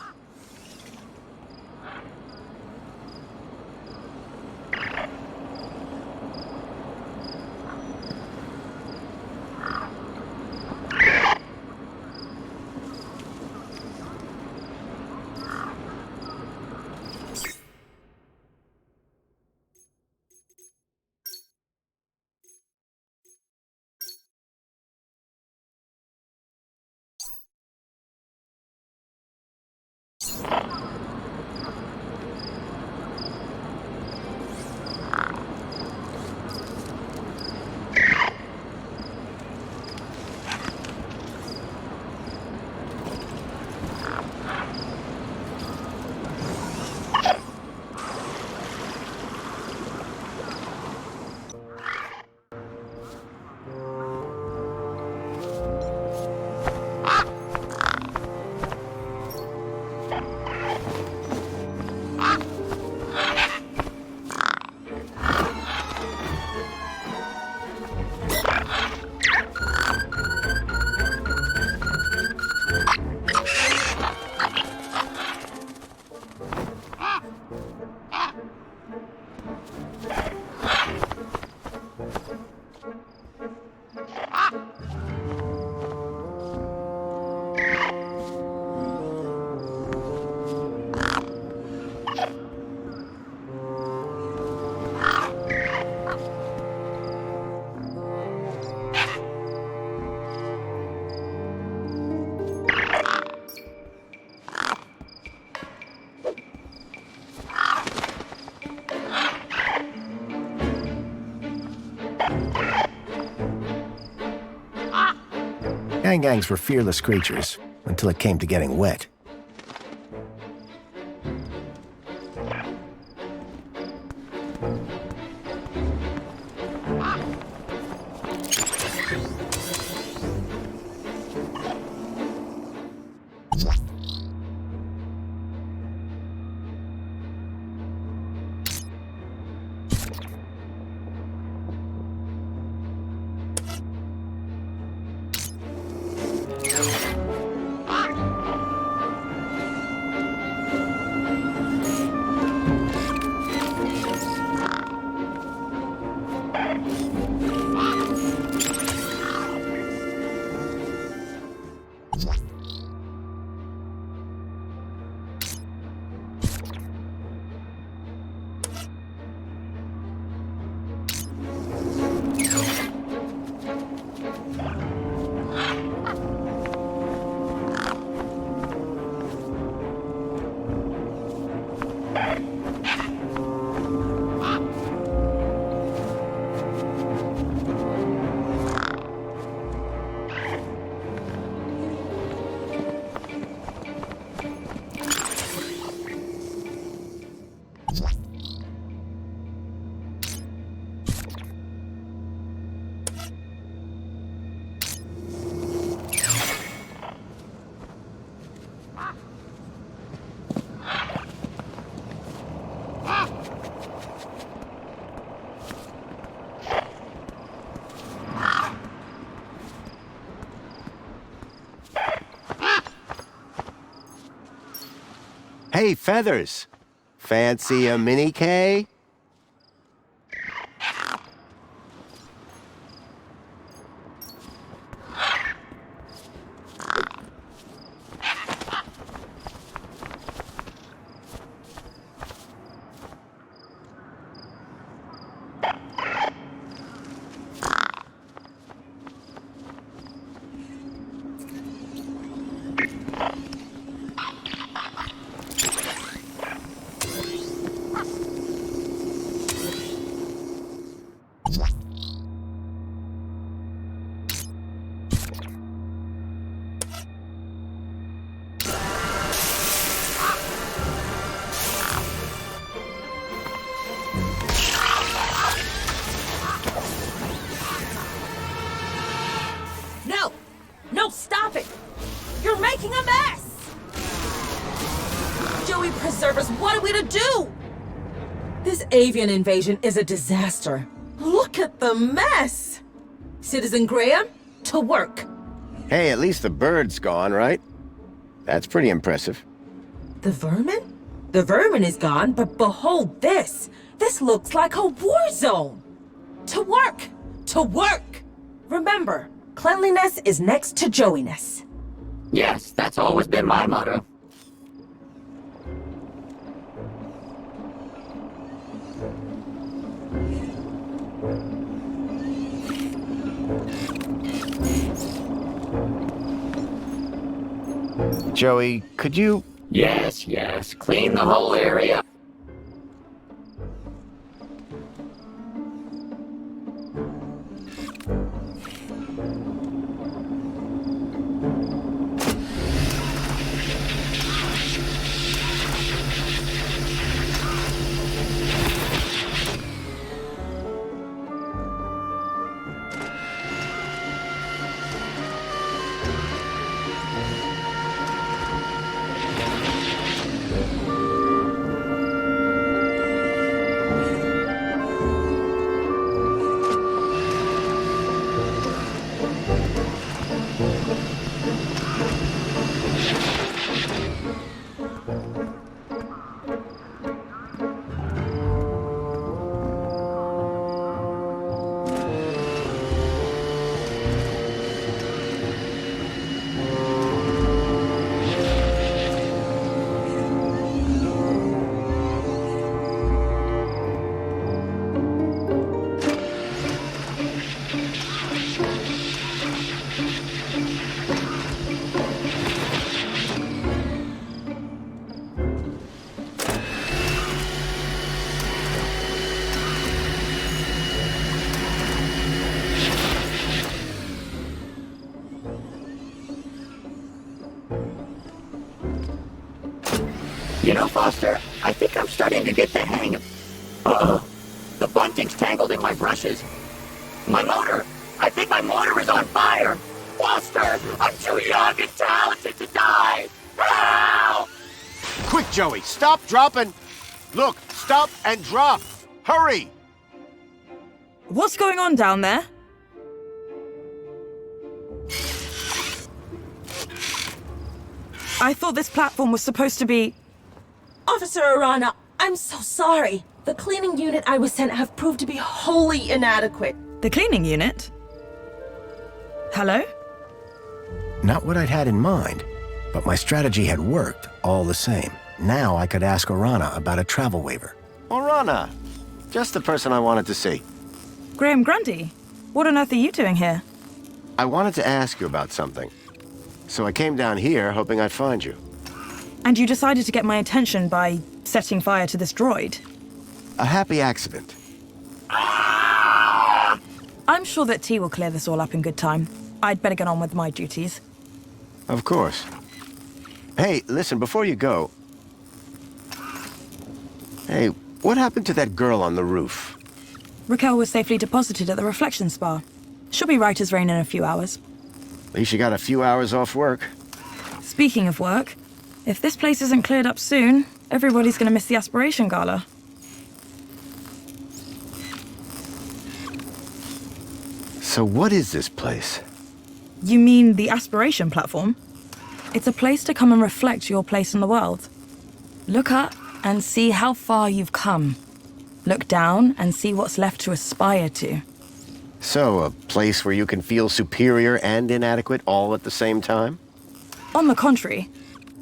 [SPEAKER 3] Gangs were fearless creatures, until it came to getting wet. Hey, Feathers. Fancy a mini K?
[SPEAKER 11] No, stop it! You're making a mess! Joey, preserve us, what are we to do? This avian invasion is a disaster. Look at the mess! Citizen Graham, to work.
[SPEAKER 3] Hey, at least the bird's gone, right? That's pretty impressive.
[SPEAKER 11] The vermin? The vermin is gone, but behold this! This looks like a war zone! To work! To work! Remember, cleanliness is next to Joey-ness.
[SPEAKER 2] Yes, that's always been my motto.
[SPEAKER 3] Joey, could you...
[SPEAKER 2] Yes, clean the whole area. You know, Foster, I think I'm starting to get the hang of... Uh-oh. The bunting's tangled in my brushes. My motor! I think my motor is on fire! Foster, I'm too young and talented to die!
[SPEAKER 3] Joey, stop, dropping! Look, stop and drop! Hurry!
[SPEAKER 16] What's going on down there? I thought this platform was supposed to be...
[SPEAKER 11] Officer Arana, I'm so sorry. The cleaning unit I was sent have proved to be wholly inadequate.
[SPEAKER 16] The cleaning unit? Hello?
[SPEAKER 3] Not what I'd had in mind, but my strategy had worked all the same. Now I could ask Orana about a travel waiver. Orana! Just the person I wanted to see.
[SPEAKER 16] Graham Grundy, what on earth are you doing here?
[SPEAKER 3] I wanted to ask you about something. So I came down here hoping I'd find you.
[SPEAKER 16] And you decided to get my attention by setting fire to this droid?
[SPEAKER 3] A happy accident.
[SPEAKER 16] I'm sure that T will clear this all up in good time. I'd better get on with my duties.
[SPEAKER 3] Of course. Hey, listen, before you go... Hey, what happened to that girl on the roof?
[SPEAKER 16] Raquel was safely deposited at the reflection spa. She'll be right as rain in a few hours.
[SPEAKER 3] At least you got a few hours off work.
[SPEAKER 16] Speaking of work, if this place isn't cleared up soon, everybody's gonna miss the Aspiration Gala.
[SPEAKER 3] So what is this place?
[SPEAKER 16] You mean the Aspiration platform? It's a place to come and reflect your place in the world. Look up and see how far you've come. Look down and see what's left to aspire to.
[SPEAKER 3] So, a place where you can feel superior and inadequate all at the same time?
[SPEAKER 16] On the contrary,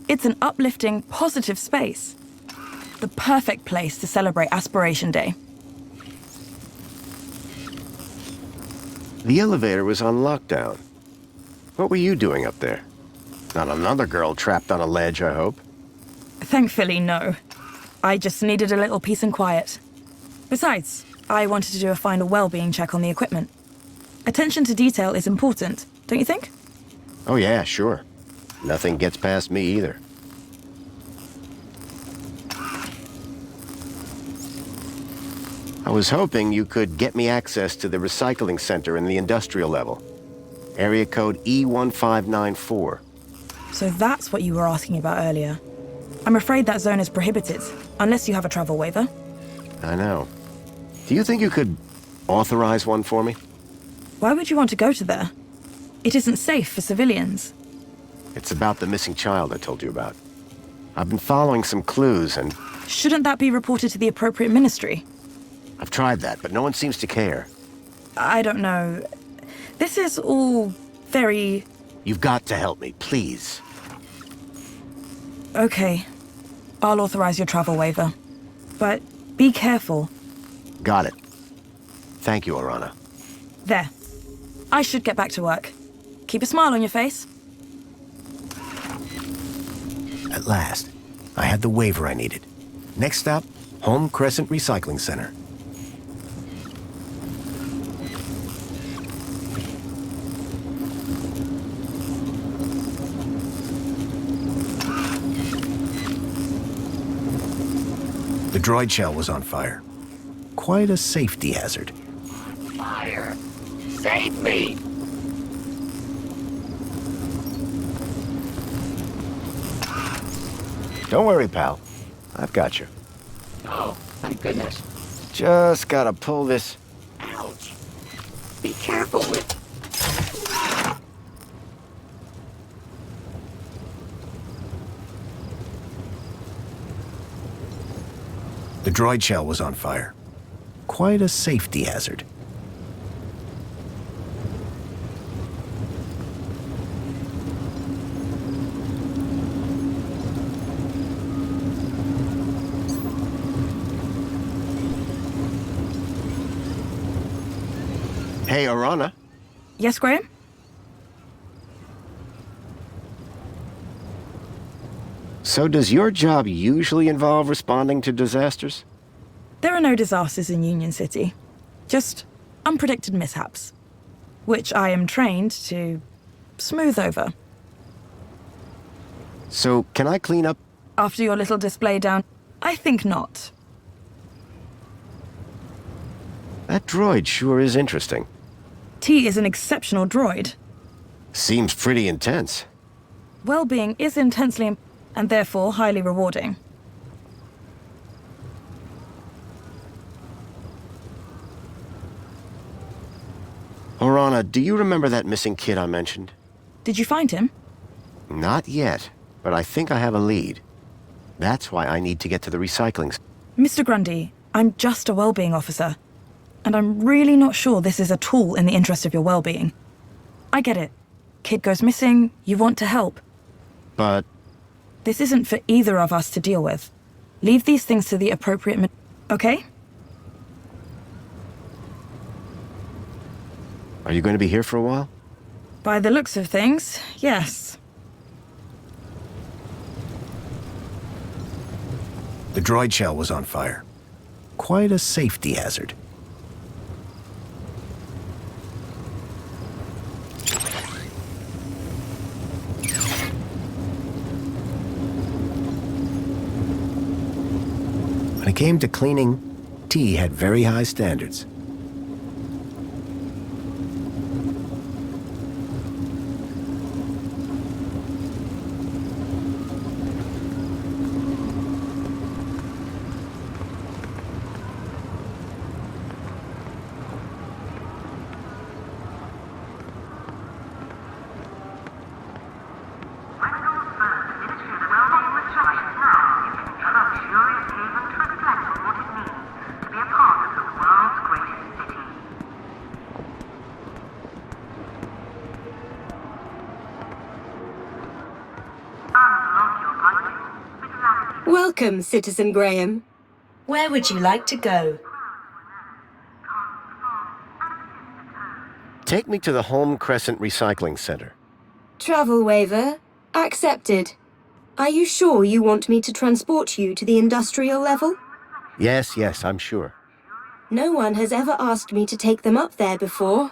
[SPEAKER 16] it's an uplifting, positive space. The perfect place to celebrate Aspiration Day.
[SPEAKER 3] The elevator was on lockdown. What were you doing up there? Not another girl trapped on a ledge, I hope?
[SPEAKER 16] Thankfully, no. I just needed a little peace and quiet. Besides, I wanted to do a final well-being check on the equipment. Attention to detail is important, don't you think?
[SPEAKER 3] Oh yeah, sure. Nothing gets past me either. I was hoping you could get me access to the recycling center in the industrial level. Area code E1594.
[SPEAKER 16] So that's what you were asking about earlier. I'm afraid that zone is prohibited, unless you have a travel waiver.
[SPEAKER 3] I know. Do you think you could authorize one for me?
[SPEAKER 16] Why would you want to go to there? It isn't safe for civilians.
[SPEAKER 3] It's about the missing child I told you about. I've been following some clues and...
[SPEAKER 16] Shouldn't that be reported to the appropriate ministry?
[SPEAKER 3] I've tried that, but no one seems to care.
[SPEAKER 16] I don't know. This is all very...
[SPEAKER 3] You've got to help me, please.
[SPEAKER 16] Okay. I'll authorize your travel waiver. But be careful.
[SPEAKER 3] Got it. Thank you, Orana.
[SPEAKER 16] There. I should get back to work. Keep a smile on your face.
[SPEAKER 3] At last, I had the waiver I needed. Next stop, Home Crescent Recycling Center. The droid shell was on fire. Quite a safety hazard.
[SPEAKER 2] Fire! Save me!
[SPEAKER 3] Don't worry, pal. I've got you.
[SPEAKER 2] Oh, thank goodness.
[SPEAKER 3] Just gotta pull this...
[SPEAKER 2] Ouch. Be careful with...
[SPEAKER 3] The droid shell was on fire. Quite a safety hazard. Hey, Orana.
[SPEAKER 16] Yes, Graham?
[SPEAKER 3] So does your job usually involve responding to disasters?
[SPEAKER 16] There are no disasters in Union-siti. Just unpredicted mishaps. Which I am trained to smooth over.
[SPEAKER 3] So, can I clean up?
[SPEAKER 16] After your little display down, I think not.
[SPEAKER 3] That droid sure is interesting.
[SPEAKER 16] T is an exceptional droid.
[SPEAKER 3] Seems pretty intense.
[SPEAKER 16] Well-being is intensely and therefore highly rewarding.
[SPEAKER 3] Orana, do you remember that missing kid I mentioned?
[SPEAKER 16] Did you find him?
[SPEAKER 3] Not yet, but I think I have a lead. That's why I need to get to the recycling.
[SPEAKER 16] Mr. Grundy, I'm just a well-being officer, and I'm really not sure this is at all in the interest of your well-being. I get it. Kid goes missing, you want to help.
[SPEAKER 3] But...
[SPEAKER 16] This isn't for either of us to deal with. Leave these things to the appropriate okay?
[SPEAKER 3] Are you going to be here for a while?
[SPEAKER 16] By the looks of things, yes.
[SPEAKER 3] The droid shell was on fire. Quite a safety hazard. When it came to cleaning, T had very high standards.
[SPEAKER 10] Welcome, Citizen Graham. Where would you like to go?
[SPEAKER 3] Take me to the Home Crescent Recycling Center.
[SPEAKER 10] Travel waiver accepted. Are you sure you want me to transport you to the industrial level?
[SPEAKER 3] Yes, I'm sure.
[SPEAKER 10] No one has ever asked me to take them up there before.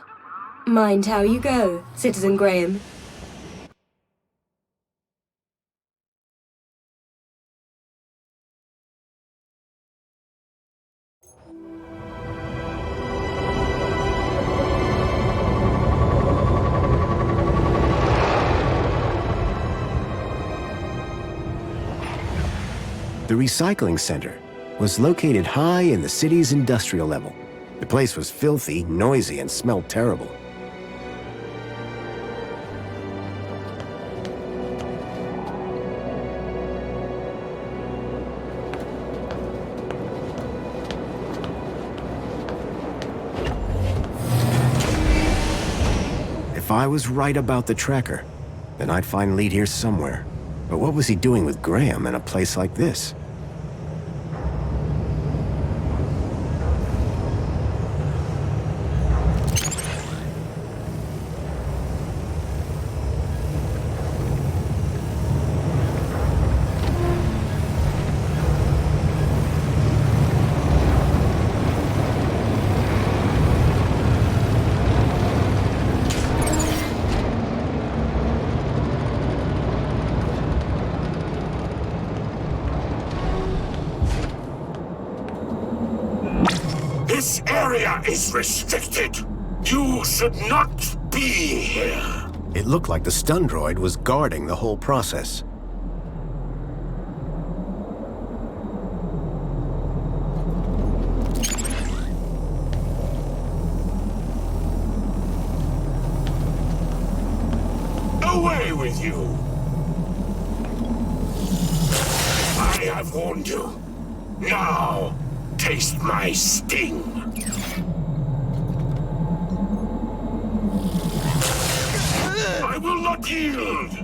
[SPEAKER 10] Mind how you go, Citizen Graham.
[SPEAKER 3] The recycling center was located high in the city's industrial level. The place was filthy, noisy, and smelled terrible. If I was right about the tracker, then I'd find lead here somewhere. But what was he doing with Graham in a place like this?
[SPEAKER 15] This area is restricted. You should not be here.
[SPEAKER 3] It looked like the stun droid was guarding the whole process.
[SPEAKER 15] Away with you! I have warned you. Now, taste my sting. I will not yield.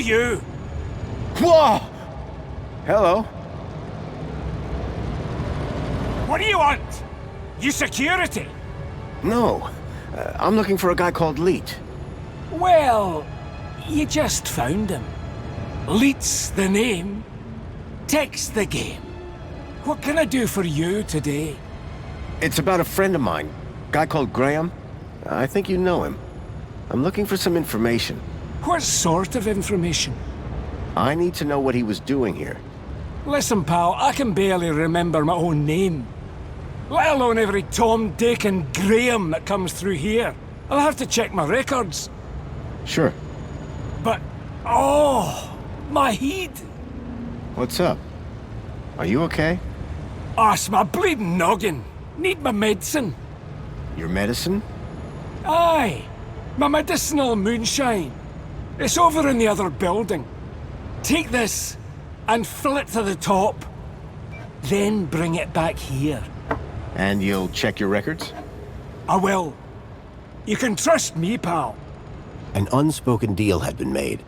[SPEAKER 17] you!
[SPEAKER 3] Whoa! Hello.
[SPEAKER 17] What do you want? You security?
[SPEAKER 3] No. I'm looking for a guy called Leet.
[SPEAKER 17] Well, you just found him. Leet's the name. Tech's the game. What can I do for you today?
[SPEAKER 3] It's about a friend of mine. Guy called Graham. I think you know him. I'm looking for some information.
[SPEAKER 17] What sort of information?
[SPEAKER 3] I need to know what he was doing here.
[SPEAKER 17] Listen, pal, I can barely remember my own name. Let alone every Tom, Dick and Graham that comes through here. I'll have to check my records.
[SPEAKER 3] Sure.
[SPEAKER 17] But, oh, my head.
[SPEAKER 3] What's up? Are you okay?
[SPEAKER 17] It's my bleeding noggin. Need my medicine.
[SPEAKER 3] Your medicine?
[SPEAKER 17] Aye, my medicinal moonshine. It's over in the other building. Take this and fill it to the top. Then bring it back here.
[SPEAKER 3] And you'll check your records?
[SPEAKER 17] I will. You can trust me, pal.
[SPEAKER 3] An unspoken deal had been made.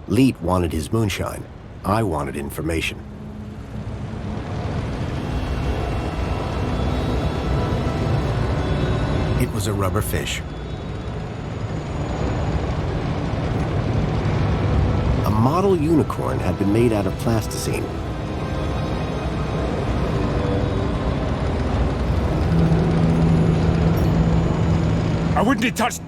[SPEAKER 3] Leet wanted his moonshine. I wanted information. It was a rubber fish. A model unicorn had been made out of plasticine.
[SPEAKER 17] I wouldn't have touched...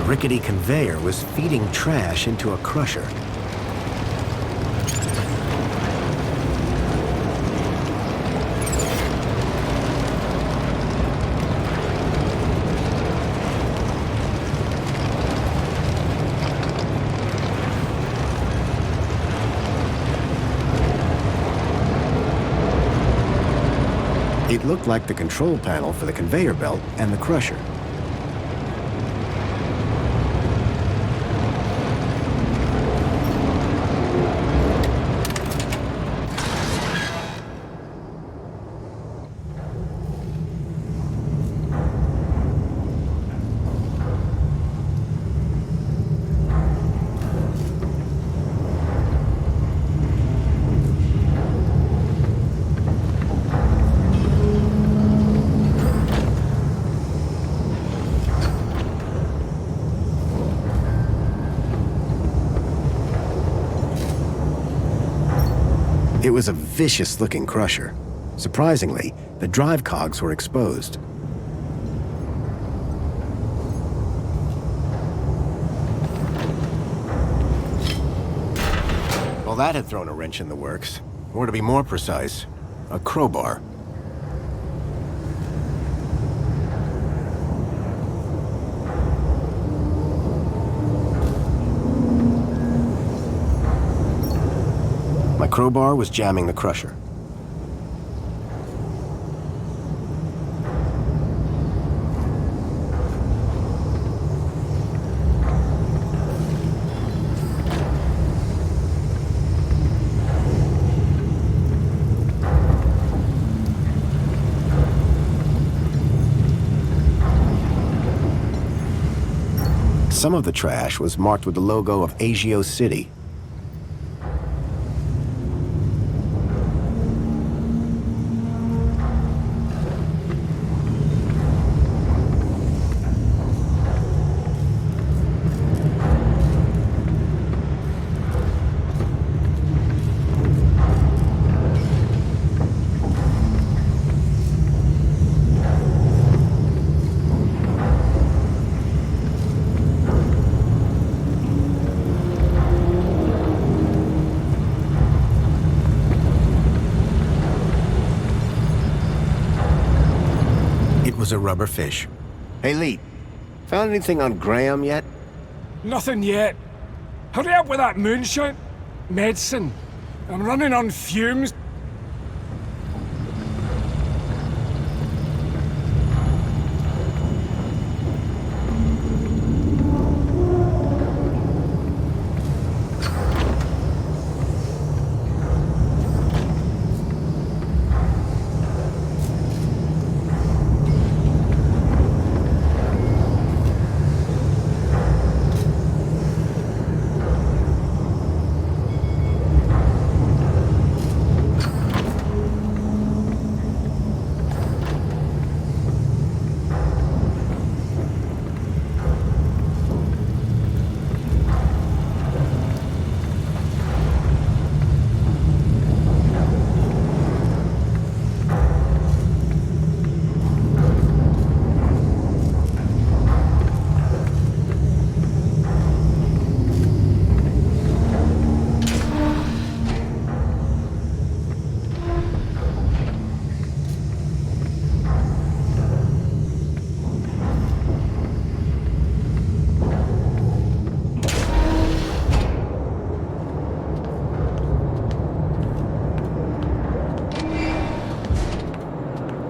[SPEAKER 3] The rickety conveyor was feeding trash into a crusher. It looked like the control panel for the conveyor belt and the crusher. It was a vicious-looking crusher. Surprisingly, the drive cogs were exposed. Well, that had thrown a wrench in the works. Or to be more precise, a crowbar. My crowbar was jamming the crusher. Some of the trash was marked with the logo of City. It was a rubber fish. Hey, Lee. Found anything on Graham yet?
[SPEAKER 17] Nothing yet. Hurry up with that moonshine. Medicine. I'm running on fumes.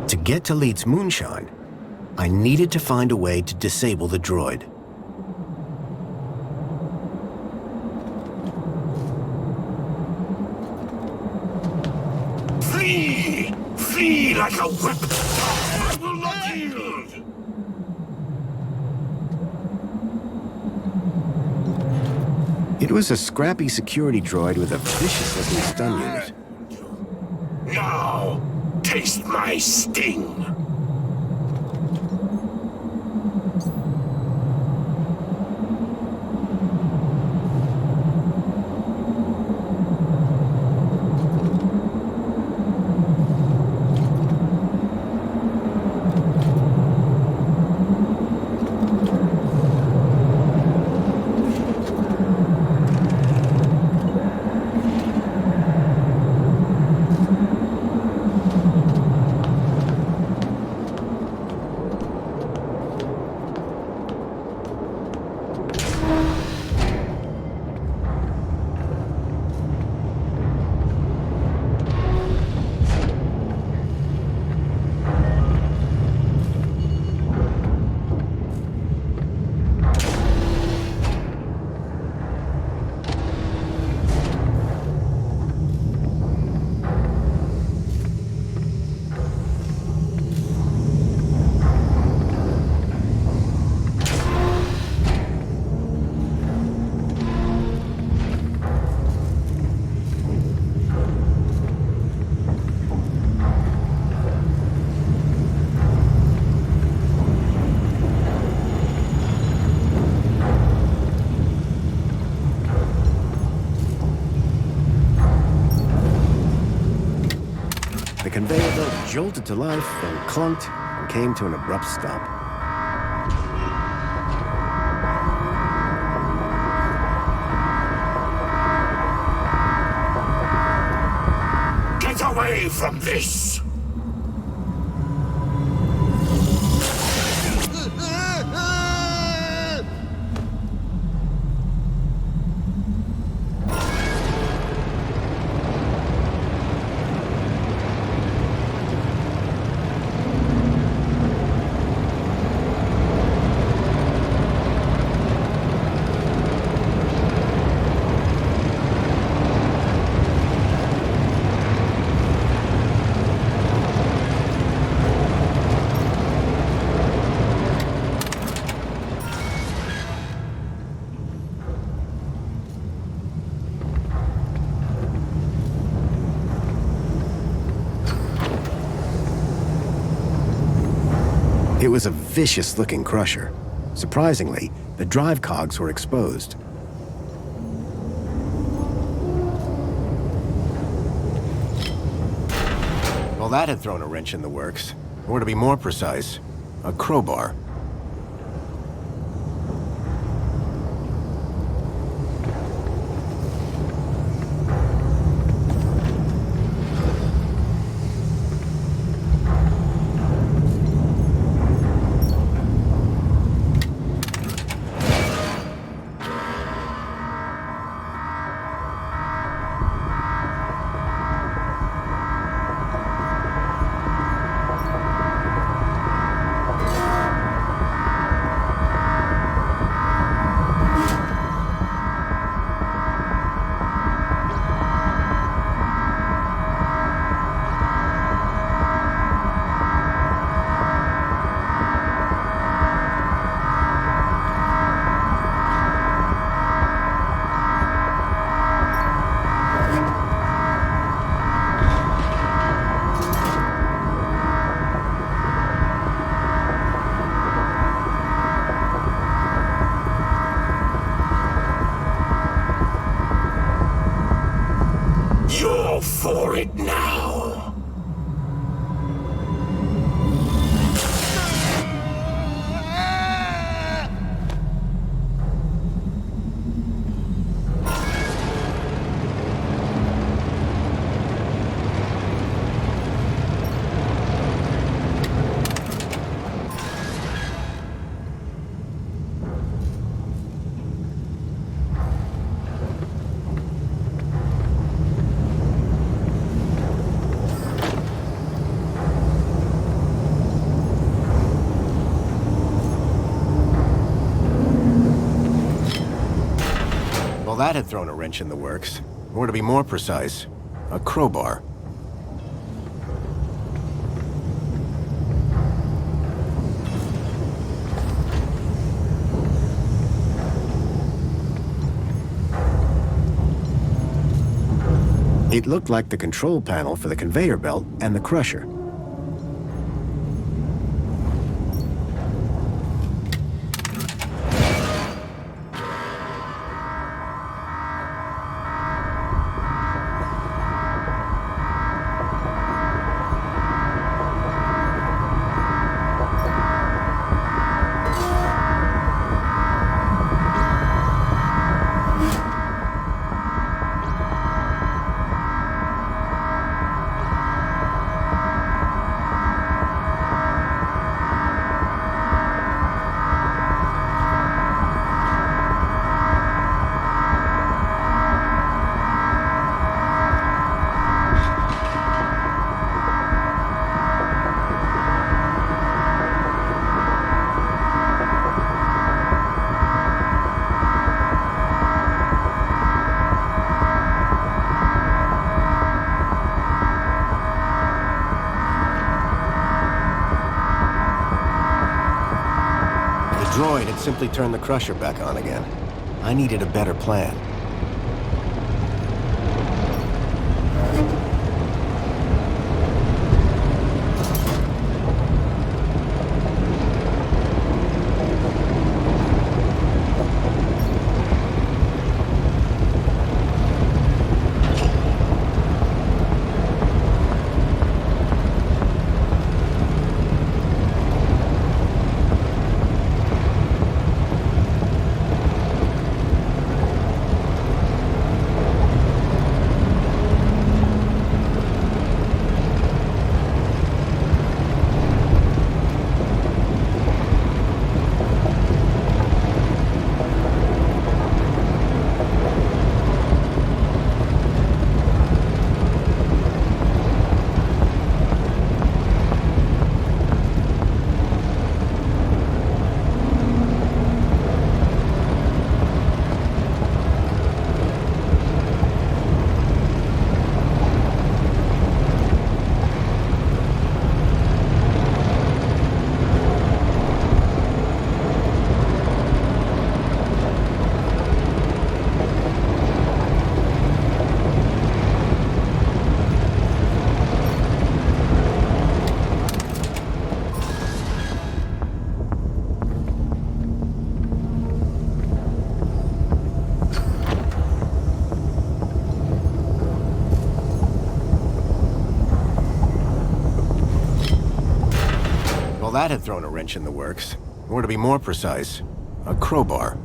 [SPEAKER 3] To get to Leed's moonshine, I needed to find a way to disable the droid.
[SPEAKER 12] Flee! Flee like a whip! I will not yield!
[SPEAKER 3] It was a scrappy security droid with a vicious-looking stun unit.
[SPEAKER 12] Now, taste my sting!
[SPEAKER 3] The conveyor belt jolted to life, then clunked, and came to an abrupt stop.
[SPEAKER 12] Get away from this!
[SPEAKER 3] It was a vicious-looking crusher. Surprisingly, the drive cogs were exposed. Well, that had thrown a wrench in the works. Or to be more precise, a crowbar. now. Well, that had thrown a wrench in the works. Or to be more precise, a crowbar. It looked like the control panel for the conveyor belt and the crusher. The droid had simply turned the crusher back on again. I needed a better plan. That had thrown a wrench in the works. Or to be more precise, a crowbar.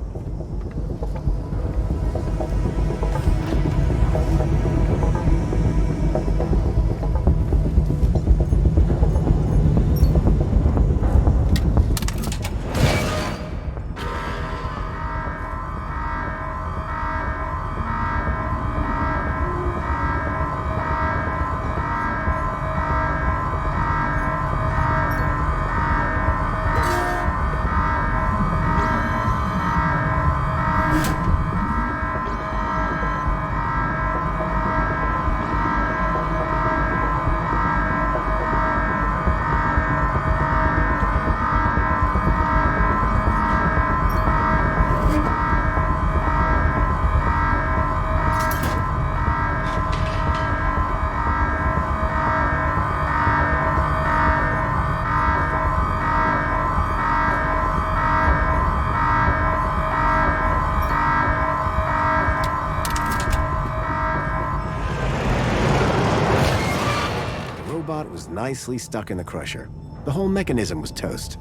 [SPEAKER 3] robot was nicely stuck in the crusher. The whole mechanism was toast.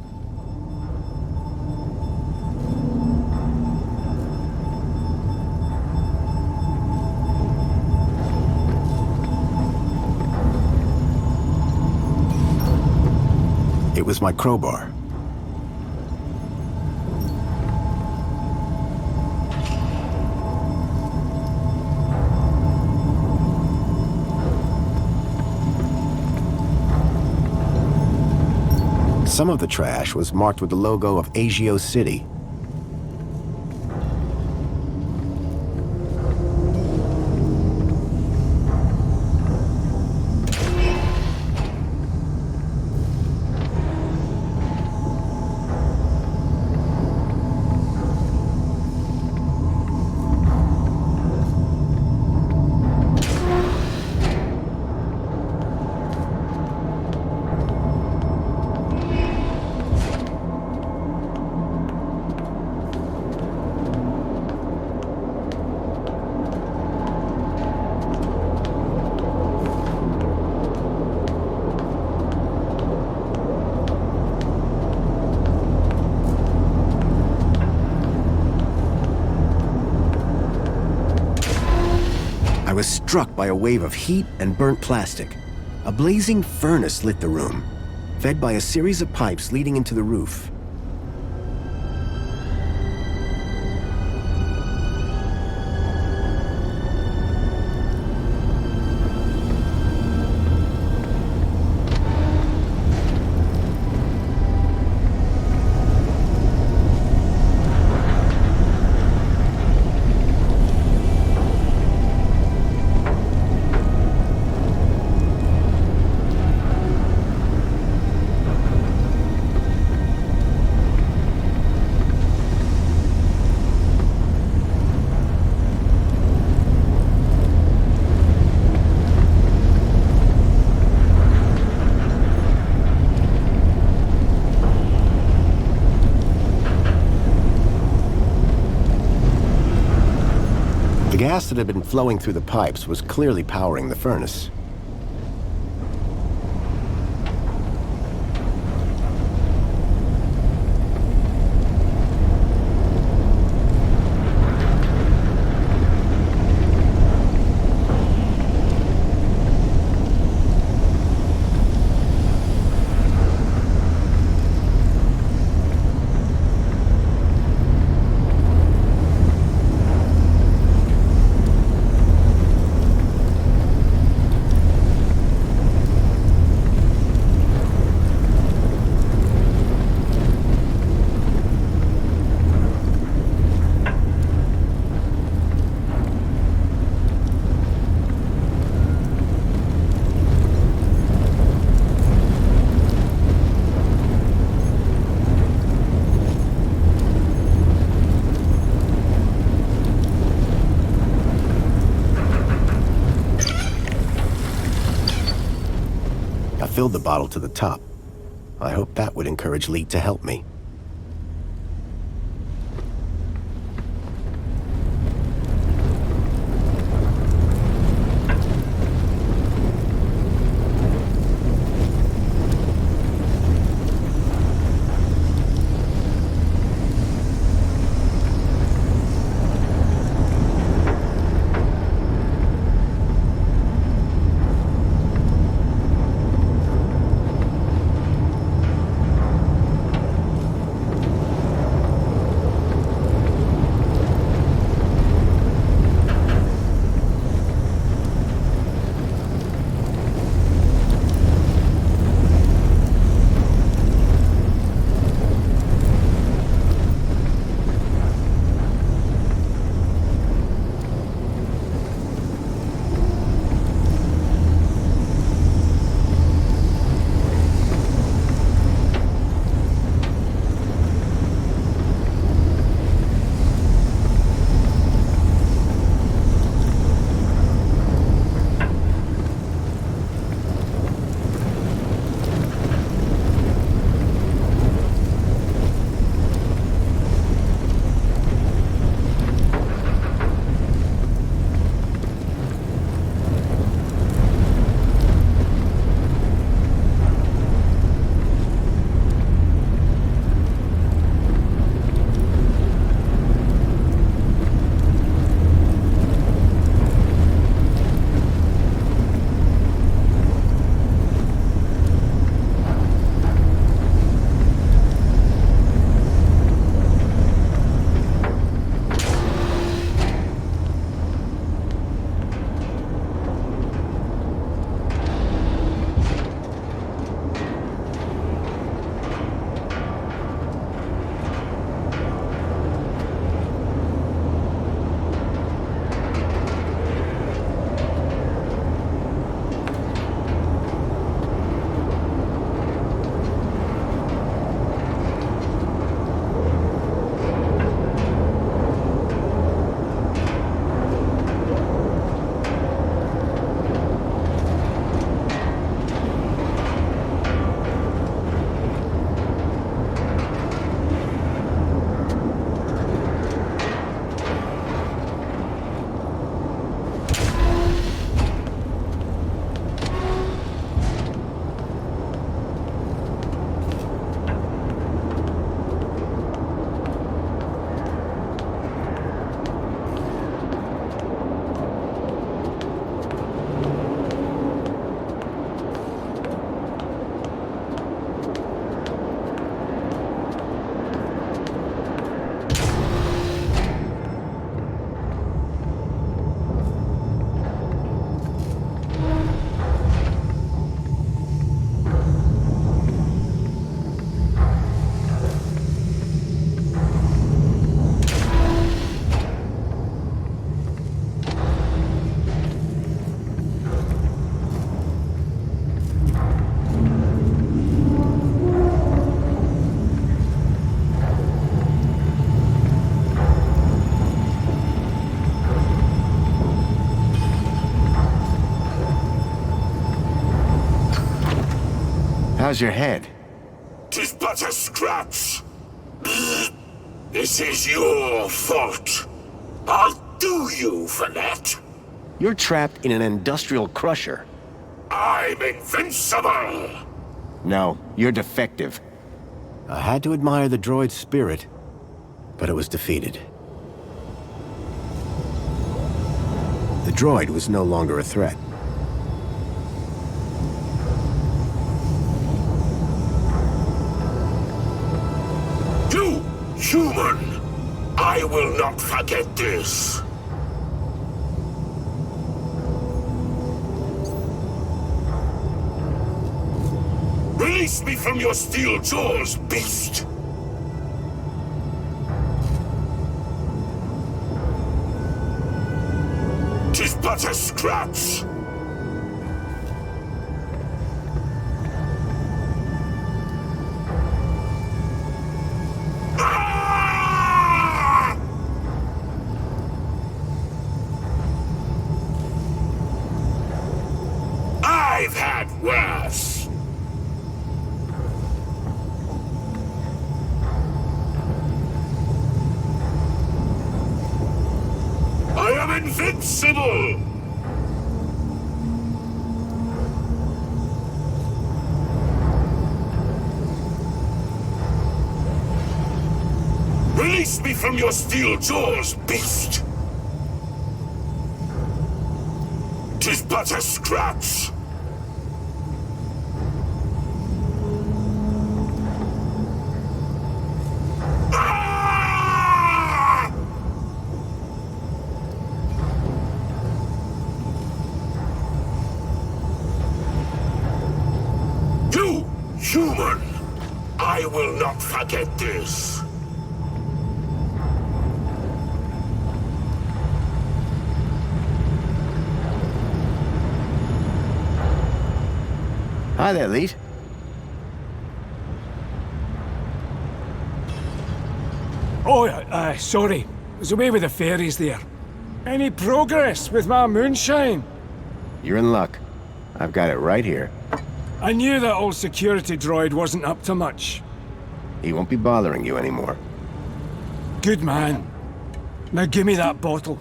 [SPEAKER 3] It was my crowbar. Some of the trash was marked with the logo of City. I was struck by a wave of heat and burnt plastic. A blazing furnace lit the room, fed by a series of pipes leading into the roof. The gas that had been flowing through the pipes was clearly powering the furnace. Filled the bottle to the top. I hoped that would encourage Lee to help me. How's your head?
[SPEAKER 12] 'Tis but a scratch. This is your fault. I'll do you for that.
[SPEAKER 3] You're trapped in an industrial crusher.
[SPEAKER 12] I'm invincible.
[SPEAKER 3] No, you're defective. I had to admire the droid's spirit, but it was defeated. The droid was no longer a threat.
[SPEAKER 12] You, human! I will not forget this. Release me from your steel jaws, beast! Tis but a scratch. I've had worse. I am invincible! Release me from your steel jaws, beast! 'Tis but a scratch. You, human! I will not forget this.
[SPEAKER 3] Hi there, Leet.
[SPEAKER 17] Oh, sorry. I was away with the fairies there. Any progress with my moonshine?
[SPEAKER 3] You're in luck. I've got it right here.
[SPEAKER 17] I knew that old security droid wasn't up to much.
[SPEAKER 3] He won't be bothering you anymore.
[SPEAKER 17] Good man. Now give me that bottle.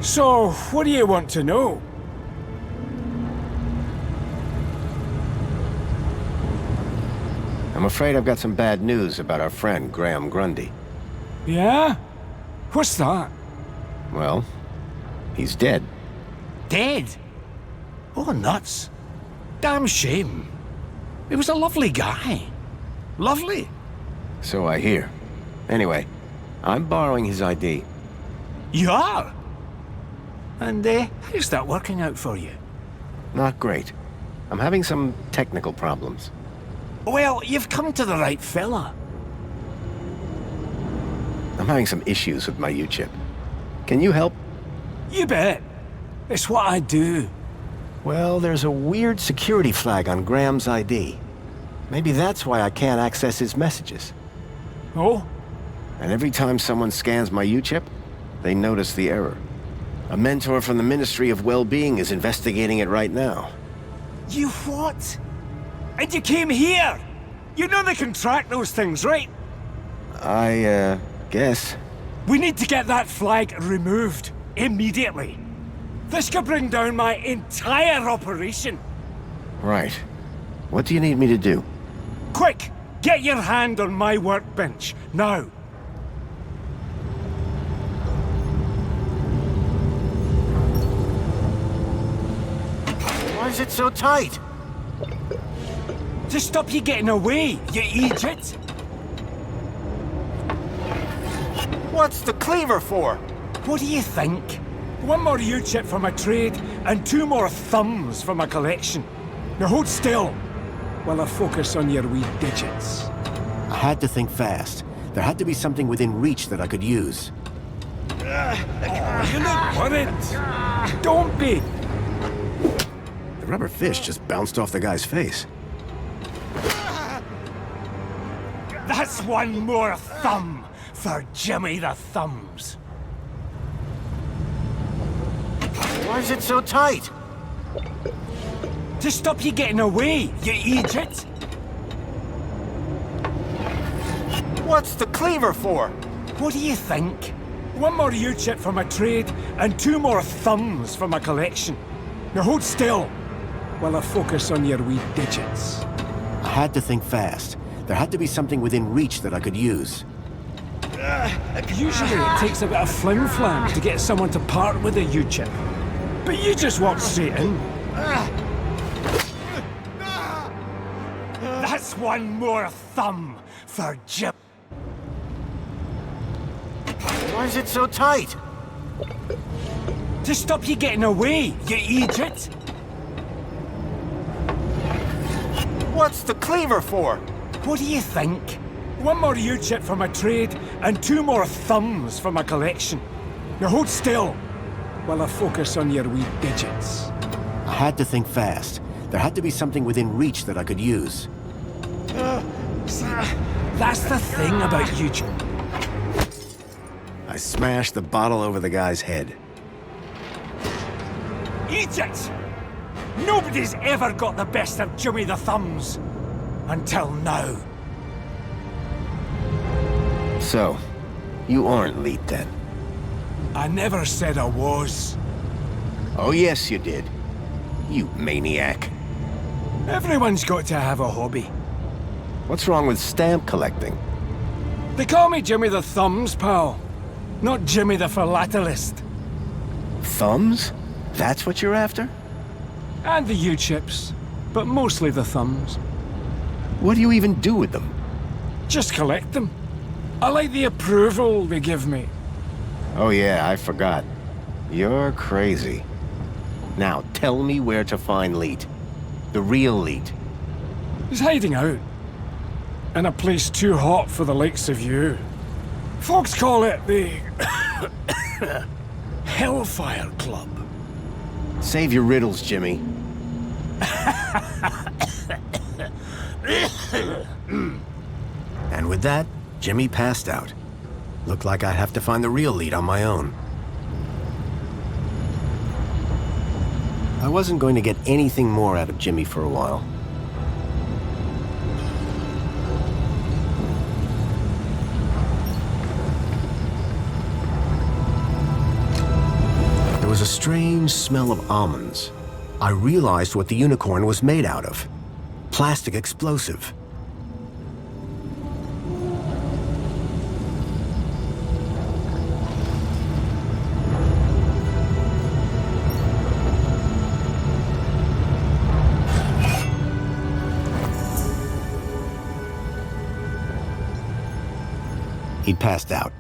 [SPEAKER 17] So, what do you want to know?
[SPEAKER 3] I'm afraid I've got some bad news about our friend, Graham Grundy.
[SPEAKER 17] Yeah? What's that?
[SPEAKER 3] Well, he's dead.
[SPEAKER 8] Dead? Oh, nuts. Damn shame. He was a lovely guy. Lovely.
[SPEAKER 3] So I hear. Anyway, I'm borrowing his ID.
[SPEAKER 8] You are? And how's that working out for you?
[SPEAKER 3] Not great. I'm having some technical problems.
[SPEAKER 8] Well, you've come to the right fella.
[SPEAKER 3] I'm having some issues with my U-chip. Can you help?
[SPEAKER 17] You bet. It's what I do.
[SPEAKER 3] Well, there's a weird security flag on Graham's ID. Maybe that's why I can't access his messages.
[SPEAKER 17] Oh?
[SPEAKER 3] And every time someone scans my U-chip, they notice the error. A mentor from the Ministry of Well-Being is investigating it right now.
[SPEAKER 17] You what? And you came here? You know they can track those things, right?
[SPEAKER 3] I, guess.
[SPEAKER 17] We need to get that flag removed. Immediately. This could bring down my entire operation.
[SPEAKER 3] Right. What do you need me to do?
[SPEAKER 17] Quick! Get your hand on my workbench, now.
[SPEAKER 3] Why is it so tight?
[SPEAKER 17] To stop you getting away, you idiot!
[SPEAKER 3] What's the cleaver for?
[SPEAKER 17] What do you think? One more U-chip for my trade, and 2 more thumbs for my collection. Now hold still, while I focus on your wee digits.
[SPEAKER 3] I had to think fast. There had to be something within reach that I could use.
[SPEAKER 17] You look worried. Don't be.
[SPEAKER 3] The rubber fish just bounced off the guy's face.
[SPEAKER 17] That's 1 more thumb for Jimmy the Thumbs.
[SPEAKER 3] Why is it so tight?
[SPEAKER 17] To stop you getting away, you idiot!
[SPEAKER 3] What's the cleaver for?
[SPEAKER 17] What do you think? One more U-chip for my trade, and 2 more thumbs for my collection. Now hold still, while I focus on your wee digits.
[SPEAKER 3] I had to think fast. There had to be something within reach that I could use.
[SPEAKER 17] Usually it takes a bit of flim-flam to get someone to part with a U-chip. But you just walked straight in. That's 1 more thumb for Jim.
[SPEAKER 3] Why is it so tight?
[SPEAKER 17] To stop you getting away, you idiot!
[SPEAKER 3] What's the cleaver for?
[SPEAKER 17] What do you think? 1 more U-chip for my trade, and 2 more thumbs for my collection. Now hold still, while I focus on your wee digits.
[SPEAKER 3] I had to think fast. There had to be something within reach that I could use.
[SPEAKER 17] That's the thing about you.
[SPEAKER 3] I smashed the bottle over the guy's head.
[SPEAKER 17] Idiot! Nobody's ever got the best of Jimmy the Thumbs. Until now.
[SPEAKER 3] So, you aren't Leet then?
[SPEAKER 17] I never said I was.
[SPEAKER 3] Oh yes you did. You maniac.
[SPEAKER 17] Everyone's got to have a hobby.
[SPEAKER 3] What's wrong with stamp collecting?
[SPEAKER 17] They call me Jimmy the Thumbs, pal. Not Jimmy the Philatelist.
[SPEAKER 3] Thumbs? That's what you're after?
[SPEAKER 17] And the U-chips, but mostly the thumbs.
[SPEAKER 3] What do you even do with them?
[SPEAKER 17] Just collect them. I like the approval they give me.
[SPEAKER 3] Oh yeah, I forgot. You're crazy. Now, tell me where to find Leet. The real Leet.
[SPEAKER 17] He's hiding out. In a place too hot for the likes of you. Folks call it the... Hellfire Club.
[SPEAKER 3] Save your riddles, Jimmy. And with that, Jimmy passed out. Looked like I'd have to find the real Leet on my own. I wasn't going to get anything more out of Jimmy for a while. There was a strange smell of almonds. I realized what the unicorn was made out of. Plastic explosive. He'd passed out,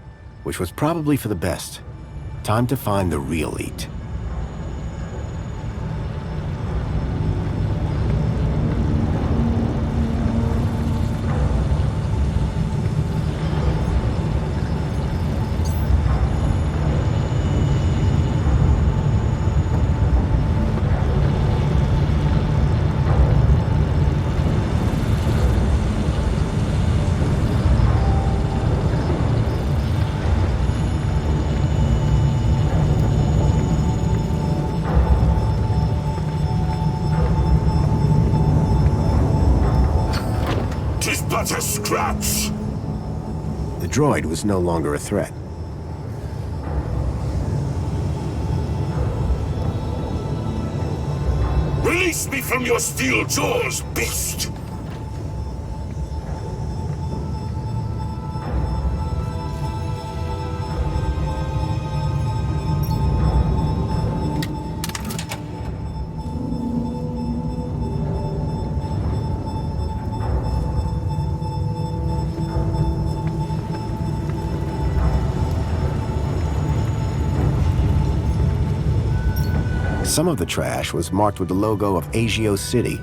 [SPEAKER 3] which was probably for the best. Time to find the real Leet.
[SPEAKER 15] But a scratch!
[SPEAKER 3] The droid was no longer a threat.
[SPEAKER 15] Release me from your steel jaws, beast!
[SPEAKER 3] Some of the trash was marked with the logo of City.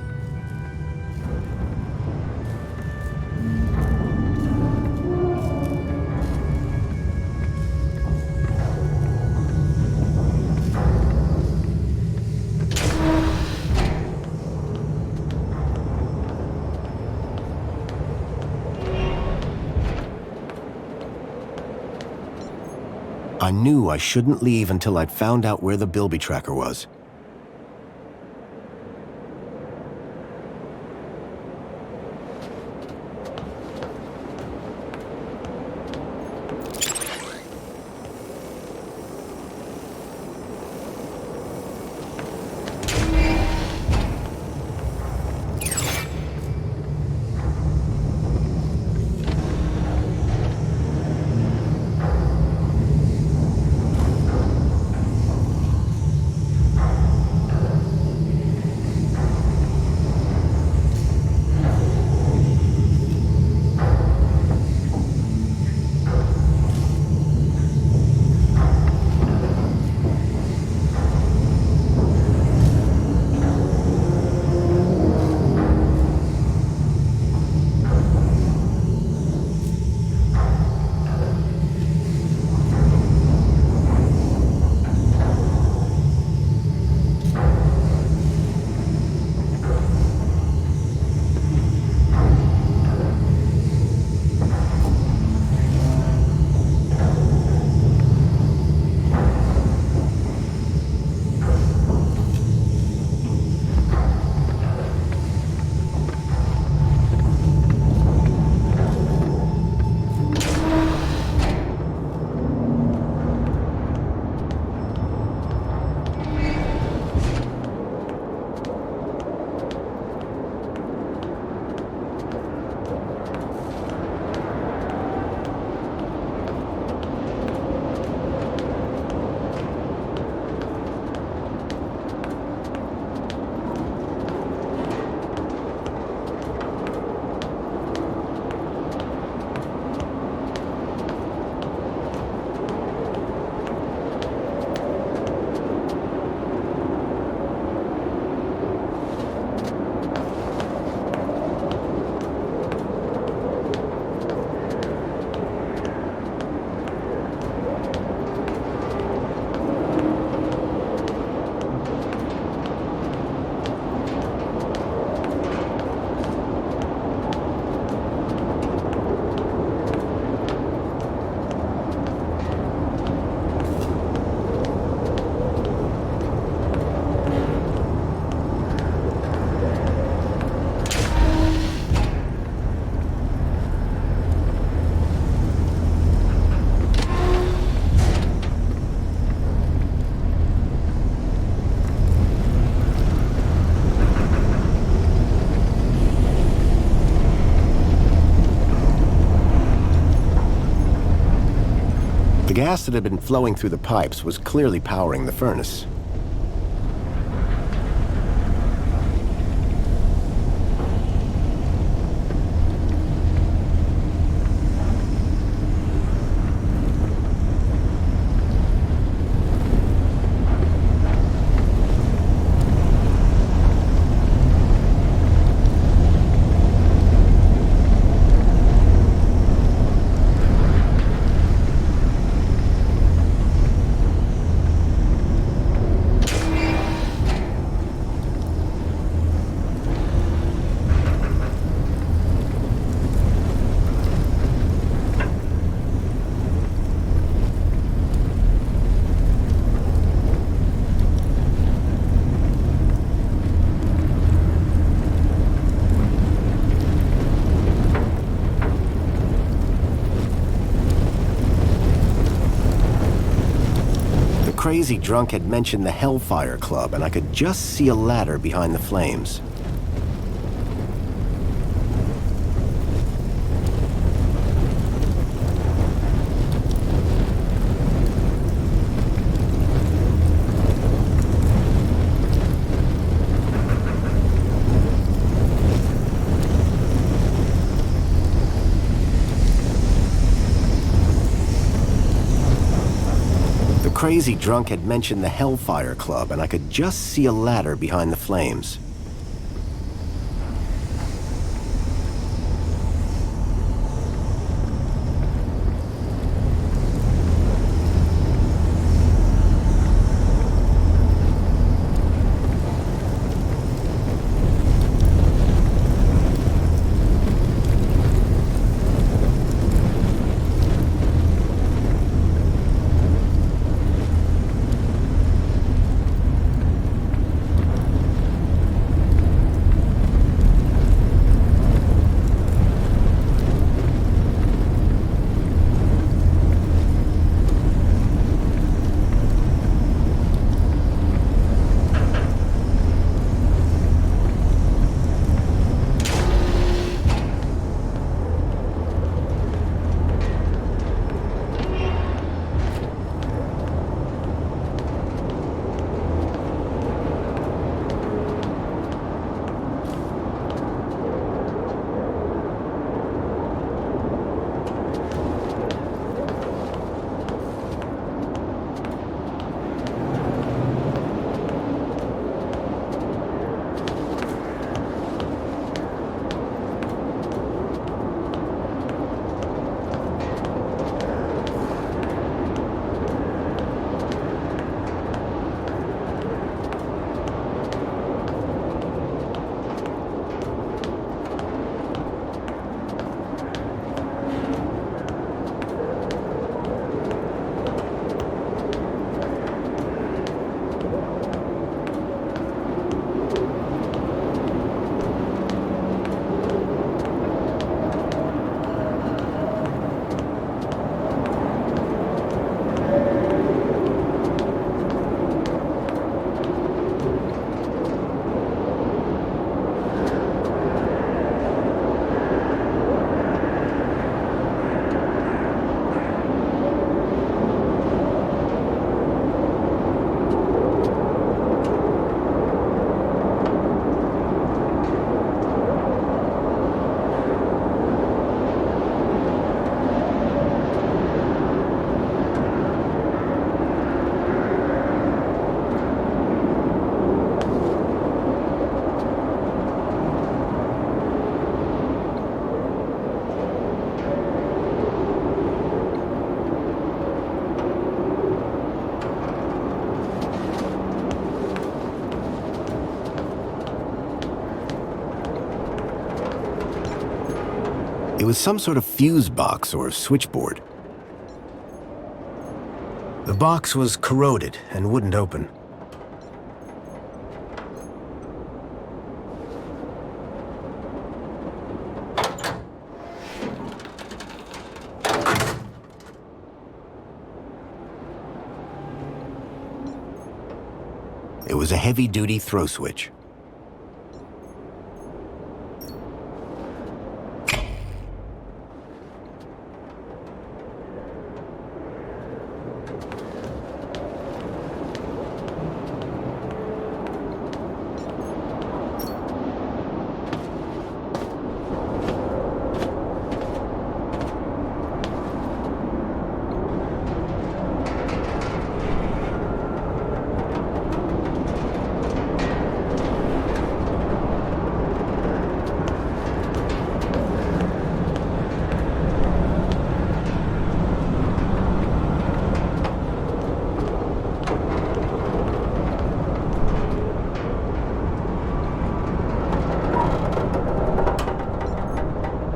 [SPEAKER 3] I knew I shouldn't leave until I'd found out where the Bilby tracker was. The gas that had been flowing through the pipes was clearly powering the furnace. The crazy drunk had mentioned the Hellfire Club, and I could just see a ladder behind the flames. The crazy drunk had mentioned the Hellfire Club, and I could just see a ladder behind the flames. was some sort of fuse box or switchboard. The box was corroded and wouldn't open. It was a heavy-duty throw switch.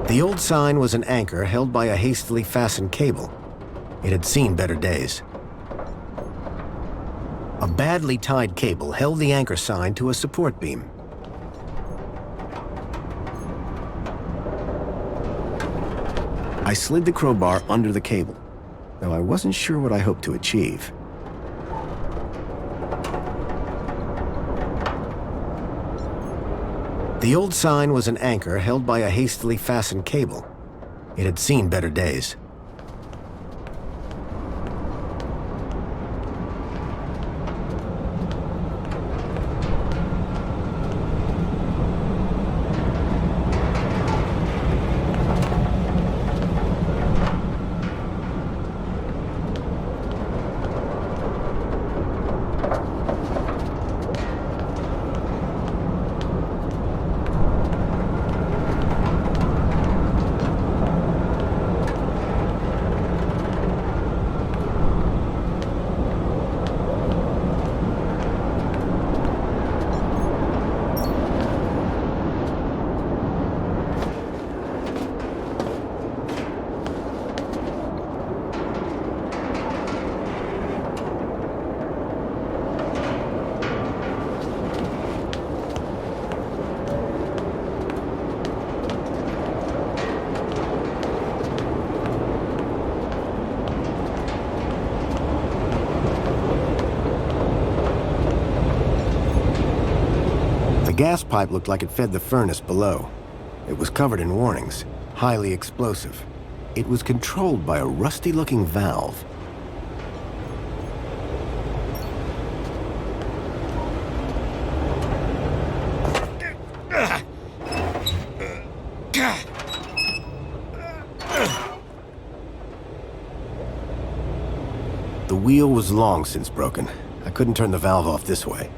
[SPEAKER 3] The old sign was an anchor held by a hastily fastened cable. It had seen better days. A badly tied cable held the anchor sign to a support beam. I slid the crowbar under the cable, though I wasn't sure what I hoped to achieve. The old sign was an anchor held by a hastily fastened cable. It had seen better days. The gas pipe looked like it fed the furnace below. It was covered in warnings, highly explosive. It was controlled by a rusty-looking valve. The wheel was long since broken. I couldn't turn the valve off this way.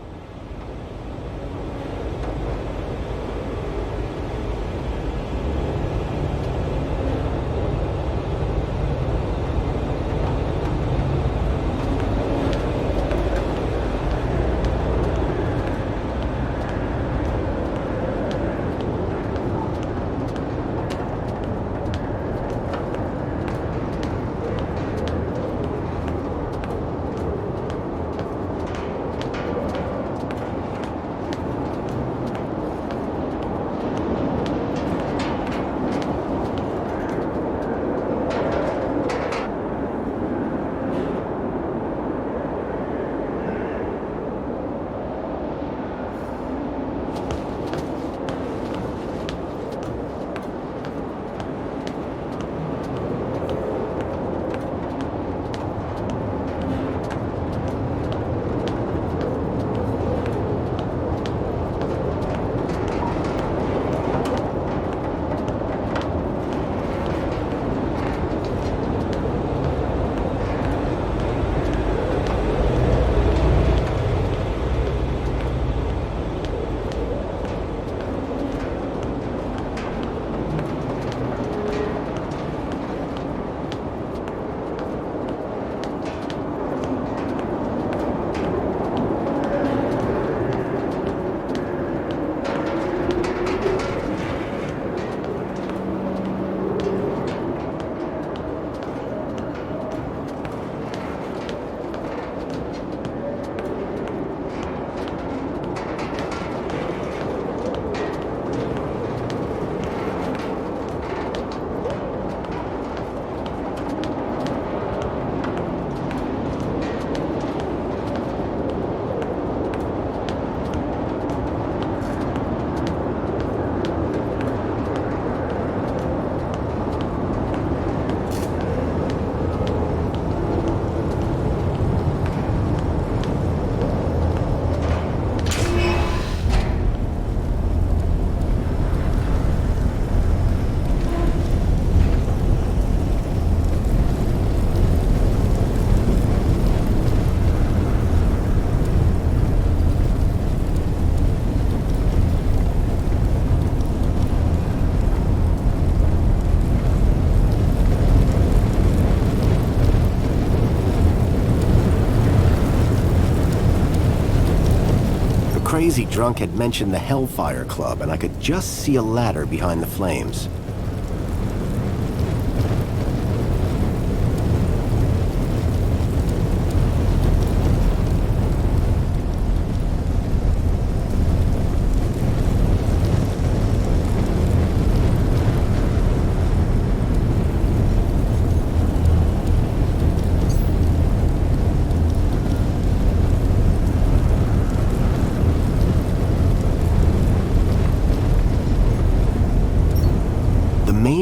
[SPEAKER 3] crazy drunk had mentioned the Hellfire Club, and I could just see a ladder behind the flames.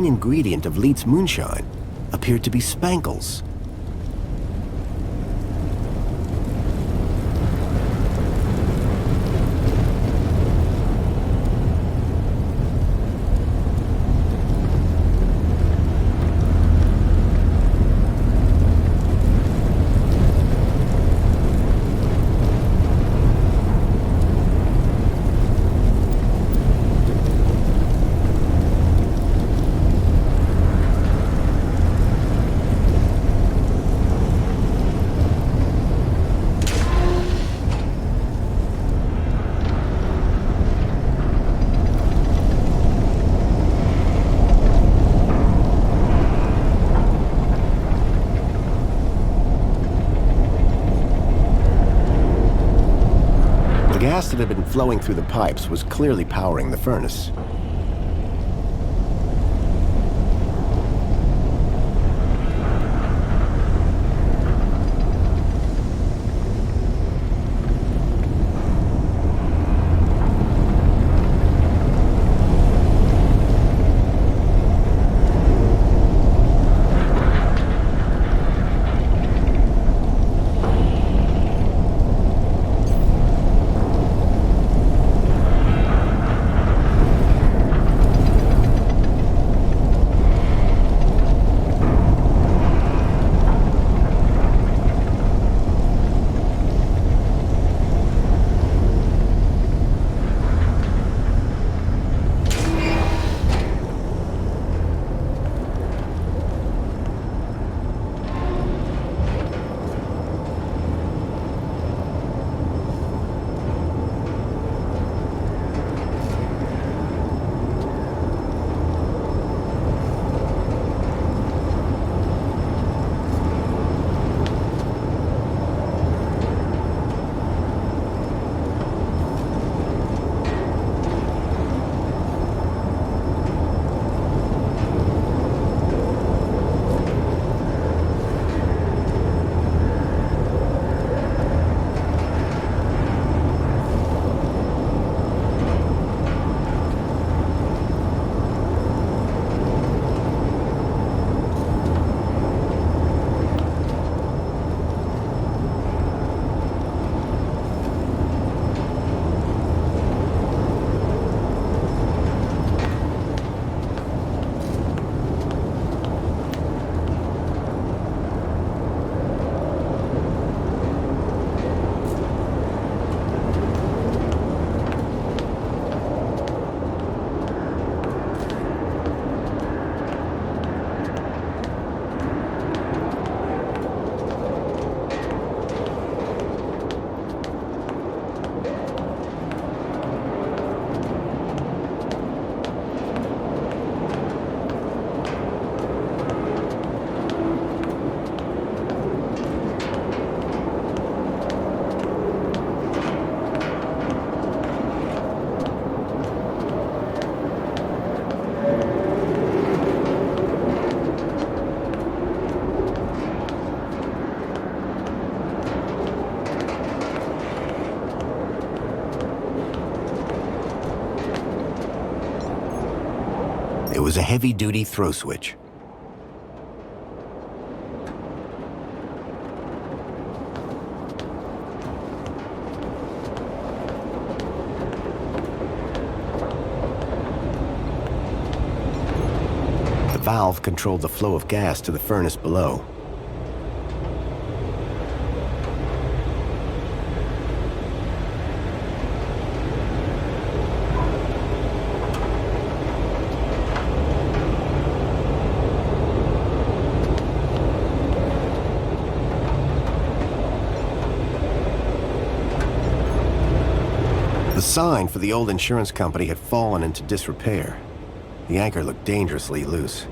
[SPEAKER 3] Ingredient of Leet's moonshine appeared to be spankles. That had been flowing through the pipes was clearly powering the furnace. It was a heavy-duty throw switch. The valve controlled the flow of gas to the furnace below. The sign for the old insurance company had fallen into disrepair. The anchor looked dangerously loose.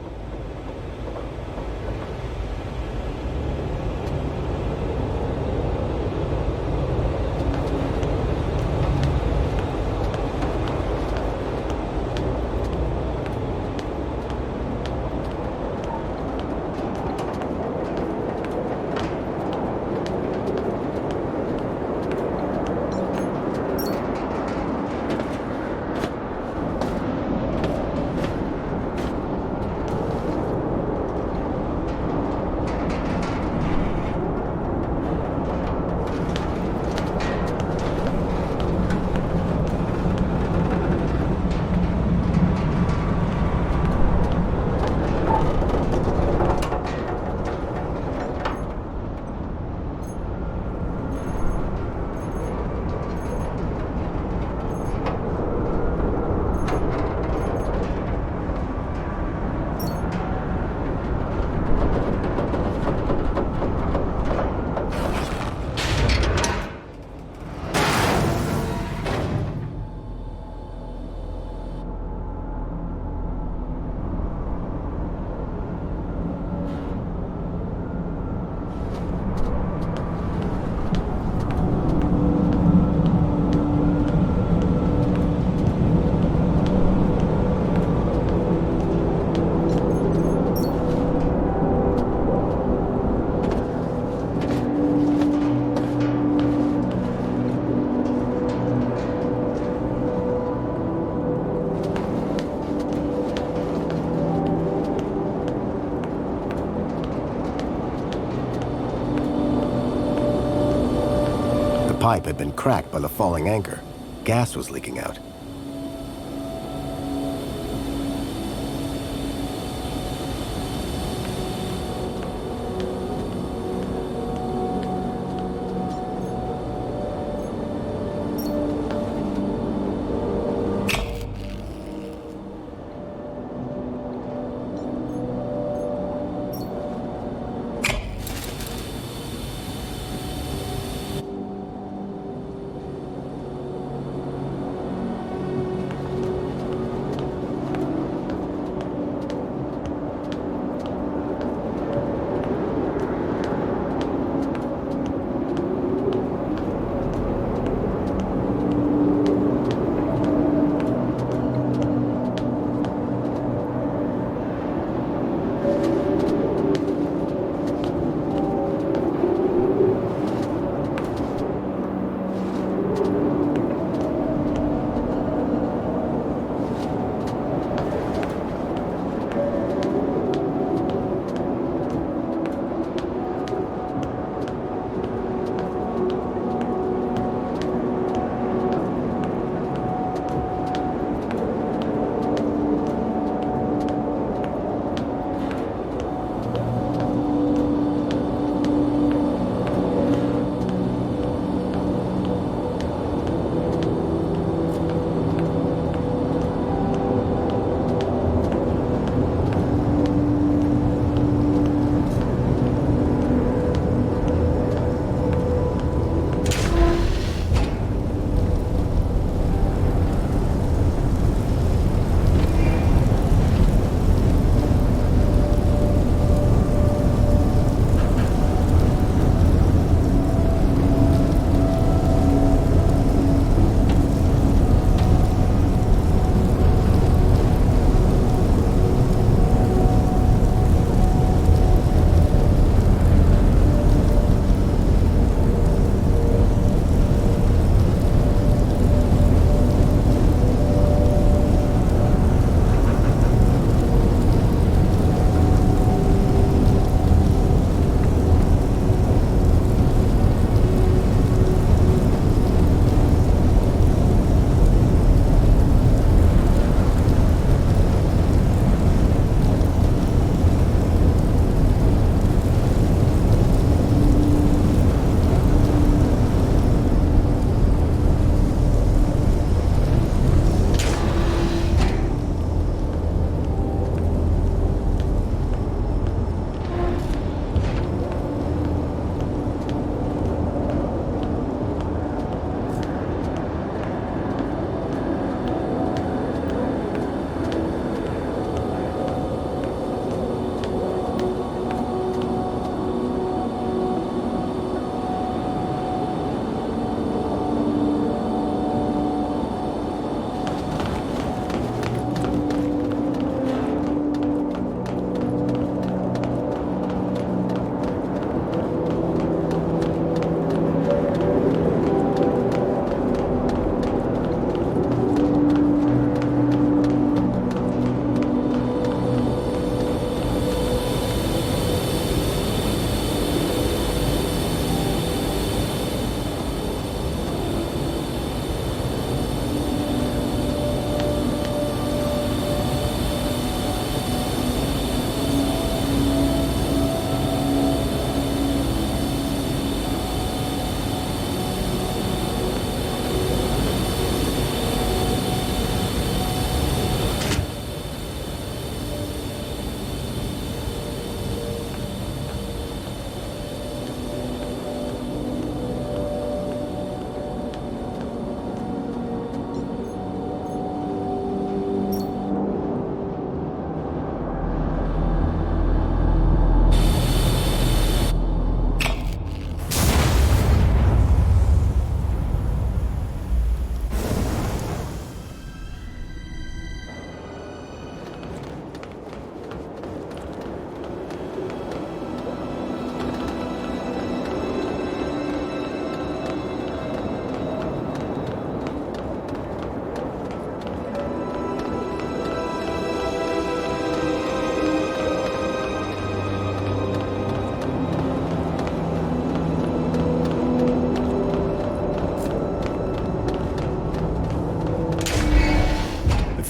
[SPEAKER 3] The pipe had been cracked by the falling anchor. Gas was leaking out.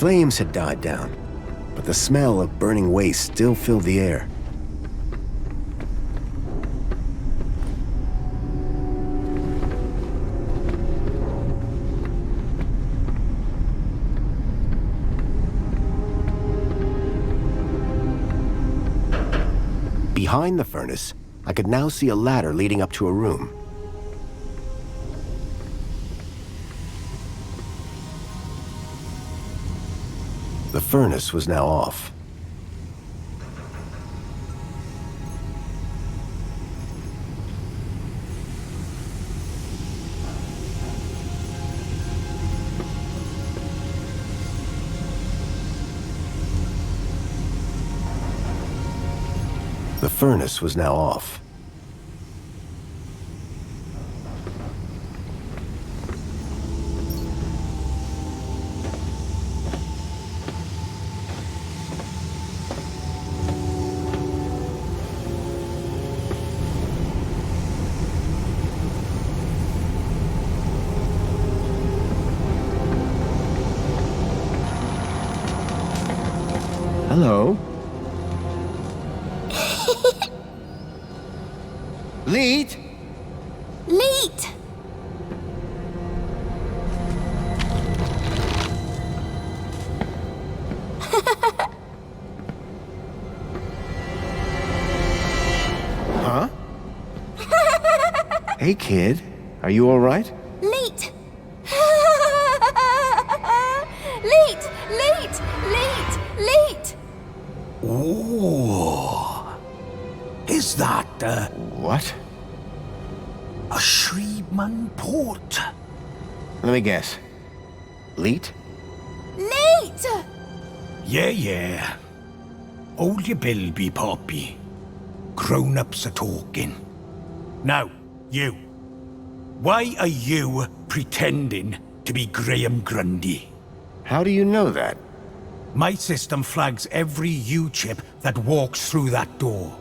[SPEAKER 3] flames had died down, but the smell of burning waste still filled the air. Behind the furnace, I could now see a ladder leading up to a room. The furnace was now off. The furnace was now off. Hello? Lead?
[SPEAKER 18] Lead!
[SPEAKER 3] Huh? Hey, kid. Are you all right?
[SPEAKER 18] Lead! Lead! Lead! Lead! Lead!
[SPEAKER 19] Ooh. Is that,
[SPEAKER 3] What?
[SPEAKER 19] a Shreebman port?
[SPEAKER 3] Let me guess. Leet?
[SPEAKER 18] Lead!
[SPEAKER 19] Yeah. Hold your bilby, Poppy. Grown-ups are talking. Now, you. Why are you pretending to be Graham Grundy?
[SPEAKER 3] How do you know that?
[SPEAKER 19] My system flags every U-chip that walks through that door.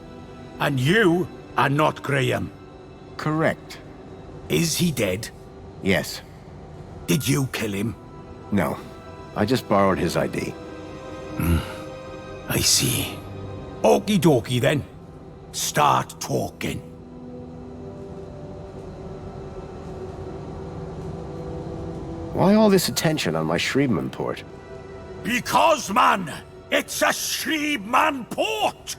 [SPEAKER 19] And you are not Graham.
[SPEAKER 3] Correct.
[SPEAKER 19] Is he dead?
[SPEAKER 3] Yes.
[SPEAKER 19] Did you kill him?
[SPEAKER 3] No. I just borrowed his ID.
[SPEAKER 19] I see. Okie dokie then. Start talking.
[SPEAKER 3] Why all this attention on my Shreebman port?
[SPEAKER 19] Because, man, it's a Shreebman port!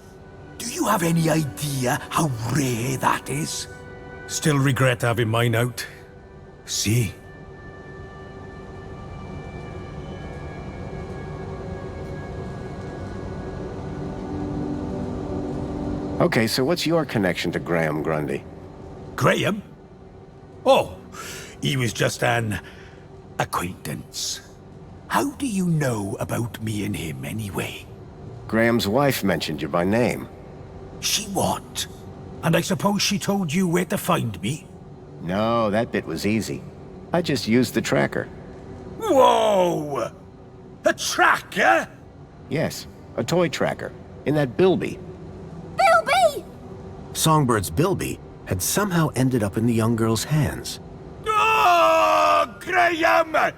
[SPEAKER 19] Do you have any idea how rare that is? Still regret having mine out. See?
[SPEAKER 3] Okay, so what's your connection to Graham Grundy?
[SPEAKER 19] Graham? Oh, he was just an acquaintance. How do you know about me and him anyway?
[SPEAKER 3] Graham's wife mentioned you by name.
[SPEAKER 19] She what? And I suppose she told you where to find me?
[SPEAKER 3] No, that bit was easy. I just used the tracker.
[SPEAKER 19] Whoa! A tracker?
[SPEAKER 3] Yes, a toy tracker. In that bilby.
[SPEAKER 18] Bilby!
[SPEAKER 3] Songbird's bilby had somehow ended up in the young girl's hands.
[SPEAKER 19] Oh, Graham!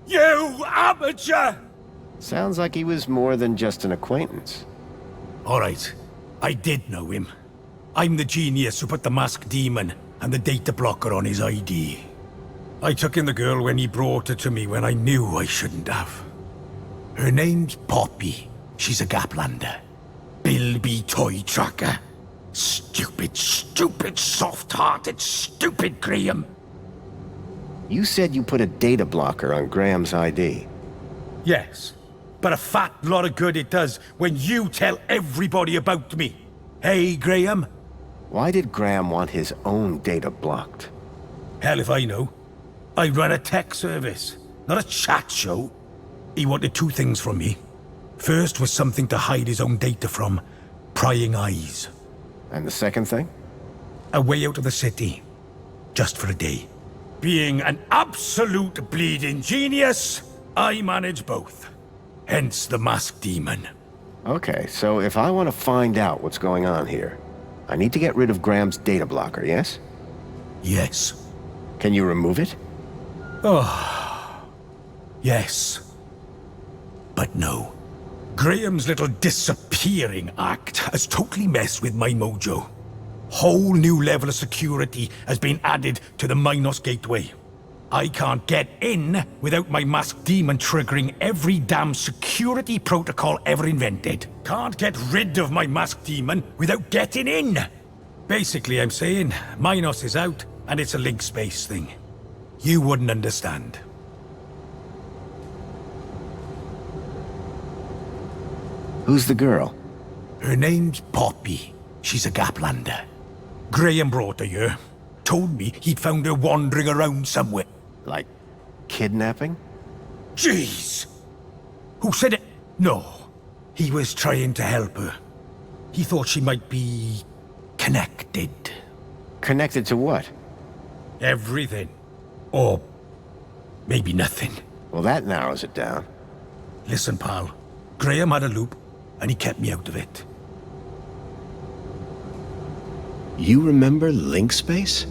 [SPEAKER 19] You amateur!
[SPEAKER 3] Sounds like he was more than just an acquaintance.
[SPEAKER 19] Alright, I did know him. I'm the genius who put the masked demon and the data blocker on his ID. I took in the girl when he brought her to me when I knew I shouldn't have. Her name's Poppy. She's a Gaplander. Bilby toy tracker. Stupid, soft-hearted, stupid Graham.
[SPEAKER 3] You said you put a data blocker on Graham's ID.
[SPEAKER 19] Yes, but a fat lot of good it does when you tell everybody about me. Hey, Graham?
[SPEAKER 3] Why did Graham want his own data blocked?
[SPEAKER 19] Hell if I know. I run a tech service, not a chat show. He wanted two things from me. First was something to hide his own data from. Prying eyes.
[SPEAKER 3] And the second thing?
[SPEAKER 19] A way out of the city. Just for a day. Being an absolute bleeding genius, I manage both. Hence the masked demon.
[SPEAKER 3] Okay, so if I want to find out what's going on here, I need to get rid of Graham's data blocker, yes?
[SPEAKER 19] Yes.
[SPEAKER 3] Can you remove it?
[SPEAKER 19] Oh. Yes. But no. Graham's little disappearing act has totally messed with my mojo. Whole new level of security has been added to the Minos gateway. I can't get in without my masked demon triggering every damn security protocol ever invented. Can't get rid of my masked demon without getting in. Basically, I'm saying Minos is out and it's a link space thing. You wouldn't understand.
[SPEAKER 3] Who's the girl?
[SPEAKER 19] Her name's Poppy. She's a Gaplander. Graham brought her here. Told me he'd found her wandering around somewhere.
[SPEAKER 3] Like kidnapping?
[SPEAKER 19] Jeez! Who said it? No. He was trying to help her. He thought she might be... connected.
[SPEAKER 3] Connected to what?
[SPEAKER 19] Everything. Or... maybe nothing.
[SPEAKER 3] Well, that narrows it down.
[SPEAKER 19] Listen, pal. Graham had a loop, and he kept me out of it.
[SPEAKER 3] You remember link space?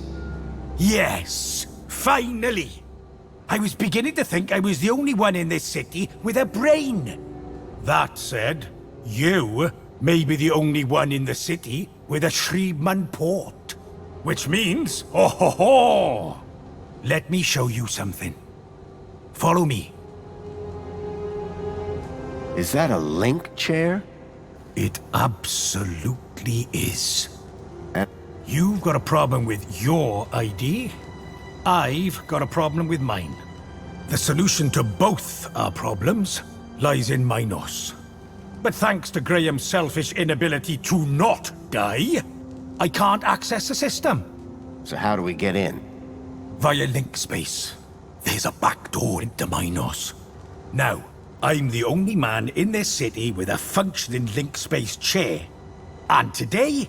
[SPEAKER 19] Yes! Finally! I was beginning to think I was the only one in this city with a brain. That said, you may be the only one in the city with a Shriman port. Which means, oh ho ho! Let me show you something. Follow me.
[SPEAKER 3] Is that a link chair?
[SPEAKER 19] It absolutely is. You've got a problem with your ID. I've got a problem with mine. The solution to both our problems lies in Minos. But thanks to Graham's selfish inability to not die, I can't access the system.
[SPEAKER 3] So how do we get in?
[SPEAKER 19] Via link space. There's a back door into Minos. Now, I'm the only man in this city with a functioning link space chair. And today,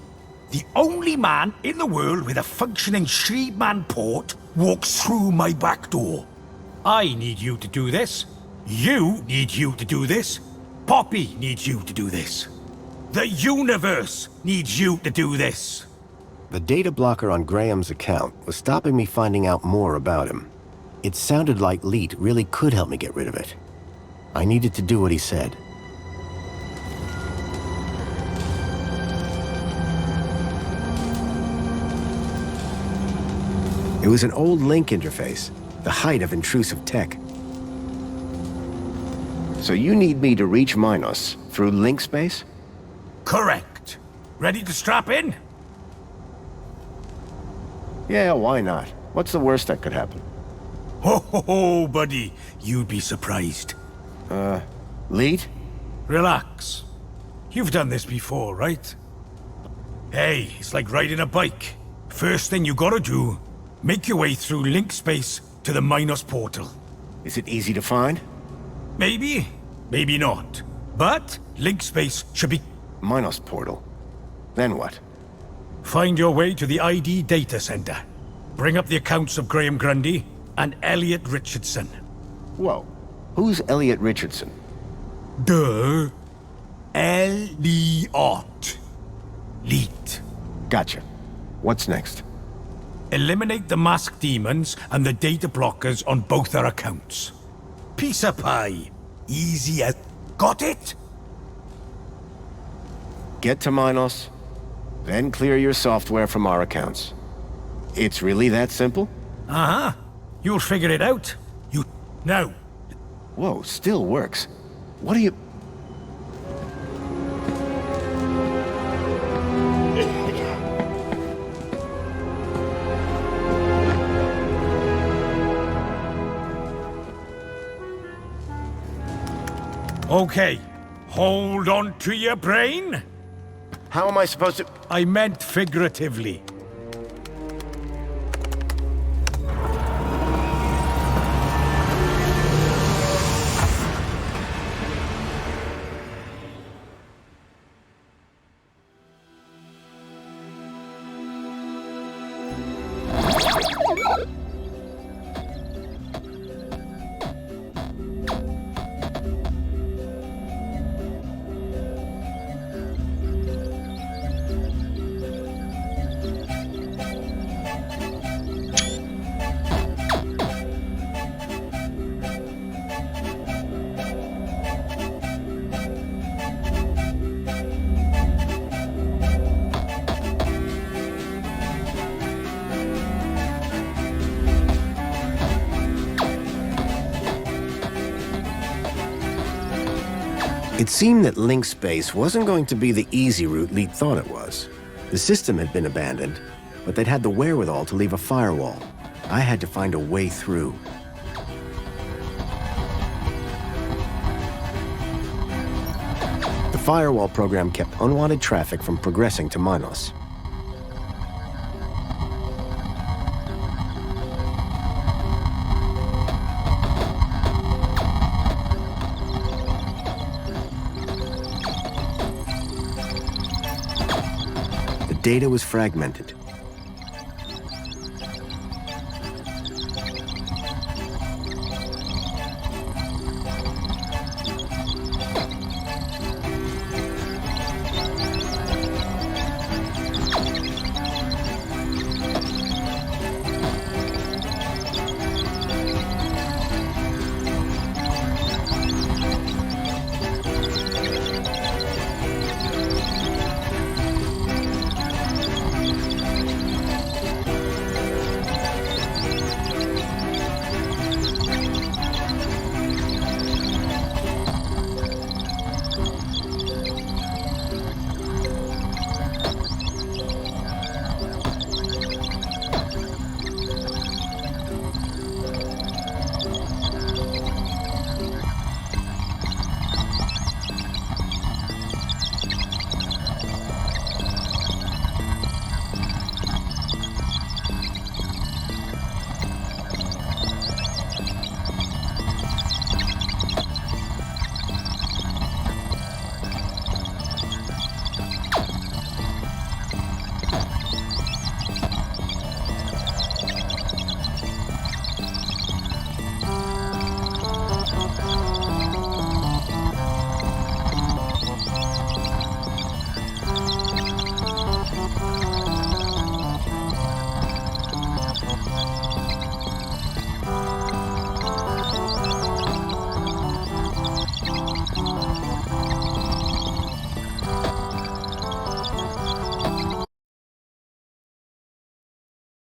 [SPEAKER 19] the only man in the world with a functioning Shriman port walks through my back door. I need you to do this. You need you to do this. Poppy needs you to do this. The universe needs you to do this.
[SPEAKER 3] The data blocker on Graham's account was stopping me finding out more about him. It sounded like Leet really could help me get rid of it. I needed to do what he said. It was an old link interface, the height of intrusive tech. So you need me to reach Minos through link space?
[SPEAKER 19] Correct. Ready to strap in?
[SPEAKER 3] Yeah, why not? What's the worst that could happen?
[SPEAKER 19] Ho ho ho, buddy. You'd be surprised.
[SPEAKER 3] Leet?
[SPEAKER 19] Relax. You've done this before, right? Hey, it's like riding a bike. First thing you gotta do, make your way through link space to the Minos portal.
[SPEAKER 3] Is it easy to find?
[SPEAKER 19] Maybe, maybe not. But link space should be...
[SPEAKER 3] Minos portal. Then what?
[SPEAKER 19] Find your way to the ID data center. Bring up the accounts of Graham Grundy and Elliot Richardson.
[SPEAKER 3] Whoa. Who's Elliot Richardson?
[SPEAKER 19] Duh. Elliot. Leet.
[SPEAKER 3] Gotcha. What's next?
[SPEAKER 19] Eliminate the masked demons and the data blockers on both our accounts. Piece of pie. Easy as... Got it?
[SPEAKER 3] Get to Minos, then clear your software from our accounts. It's really that simple?
[SPEAKER 19] Uh-huh. You'll figure it out. You... Now.
[SPEAKER 3] Whoa, still works. What are you...
[SPEAKER 19] Okay. Hold on to your brain.
[SPEAKER 3] How am I supposed to...
[SPEAKER 19] I meant figuratively.
[SPEAKER 3] It seemed that link space wasn't going to be the easy route Leet thought it was. The system had been abandoned, but they'd had the wherewithal to leave a firewall. I had to find a way through. The firewall program kept unwanted traffic from progressing to Minos. The data was fragmented.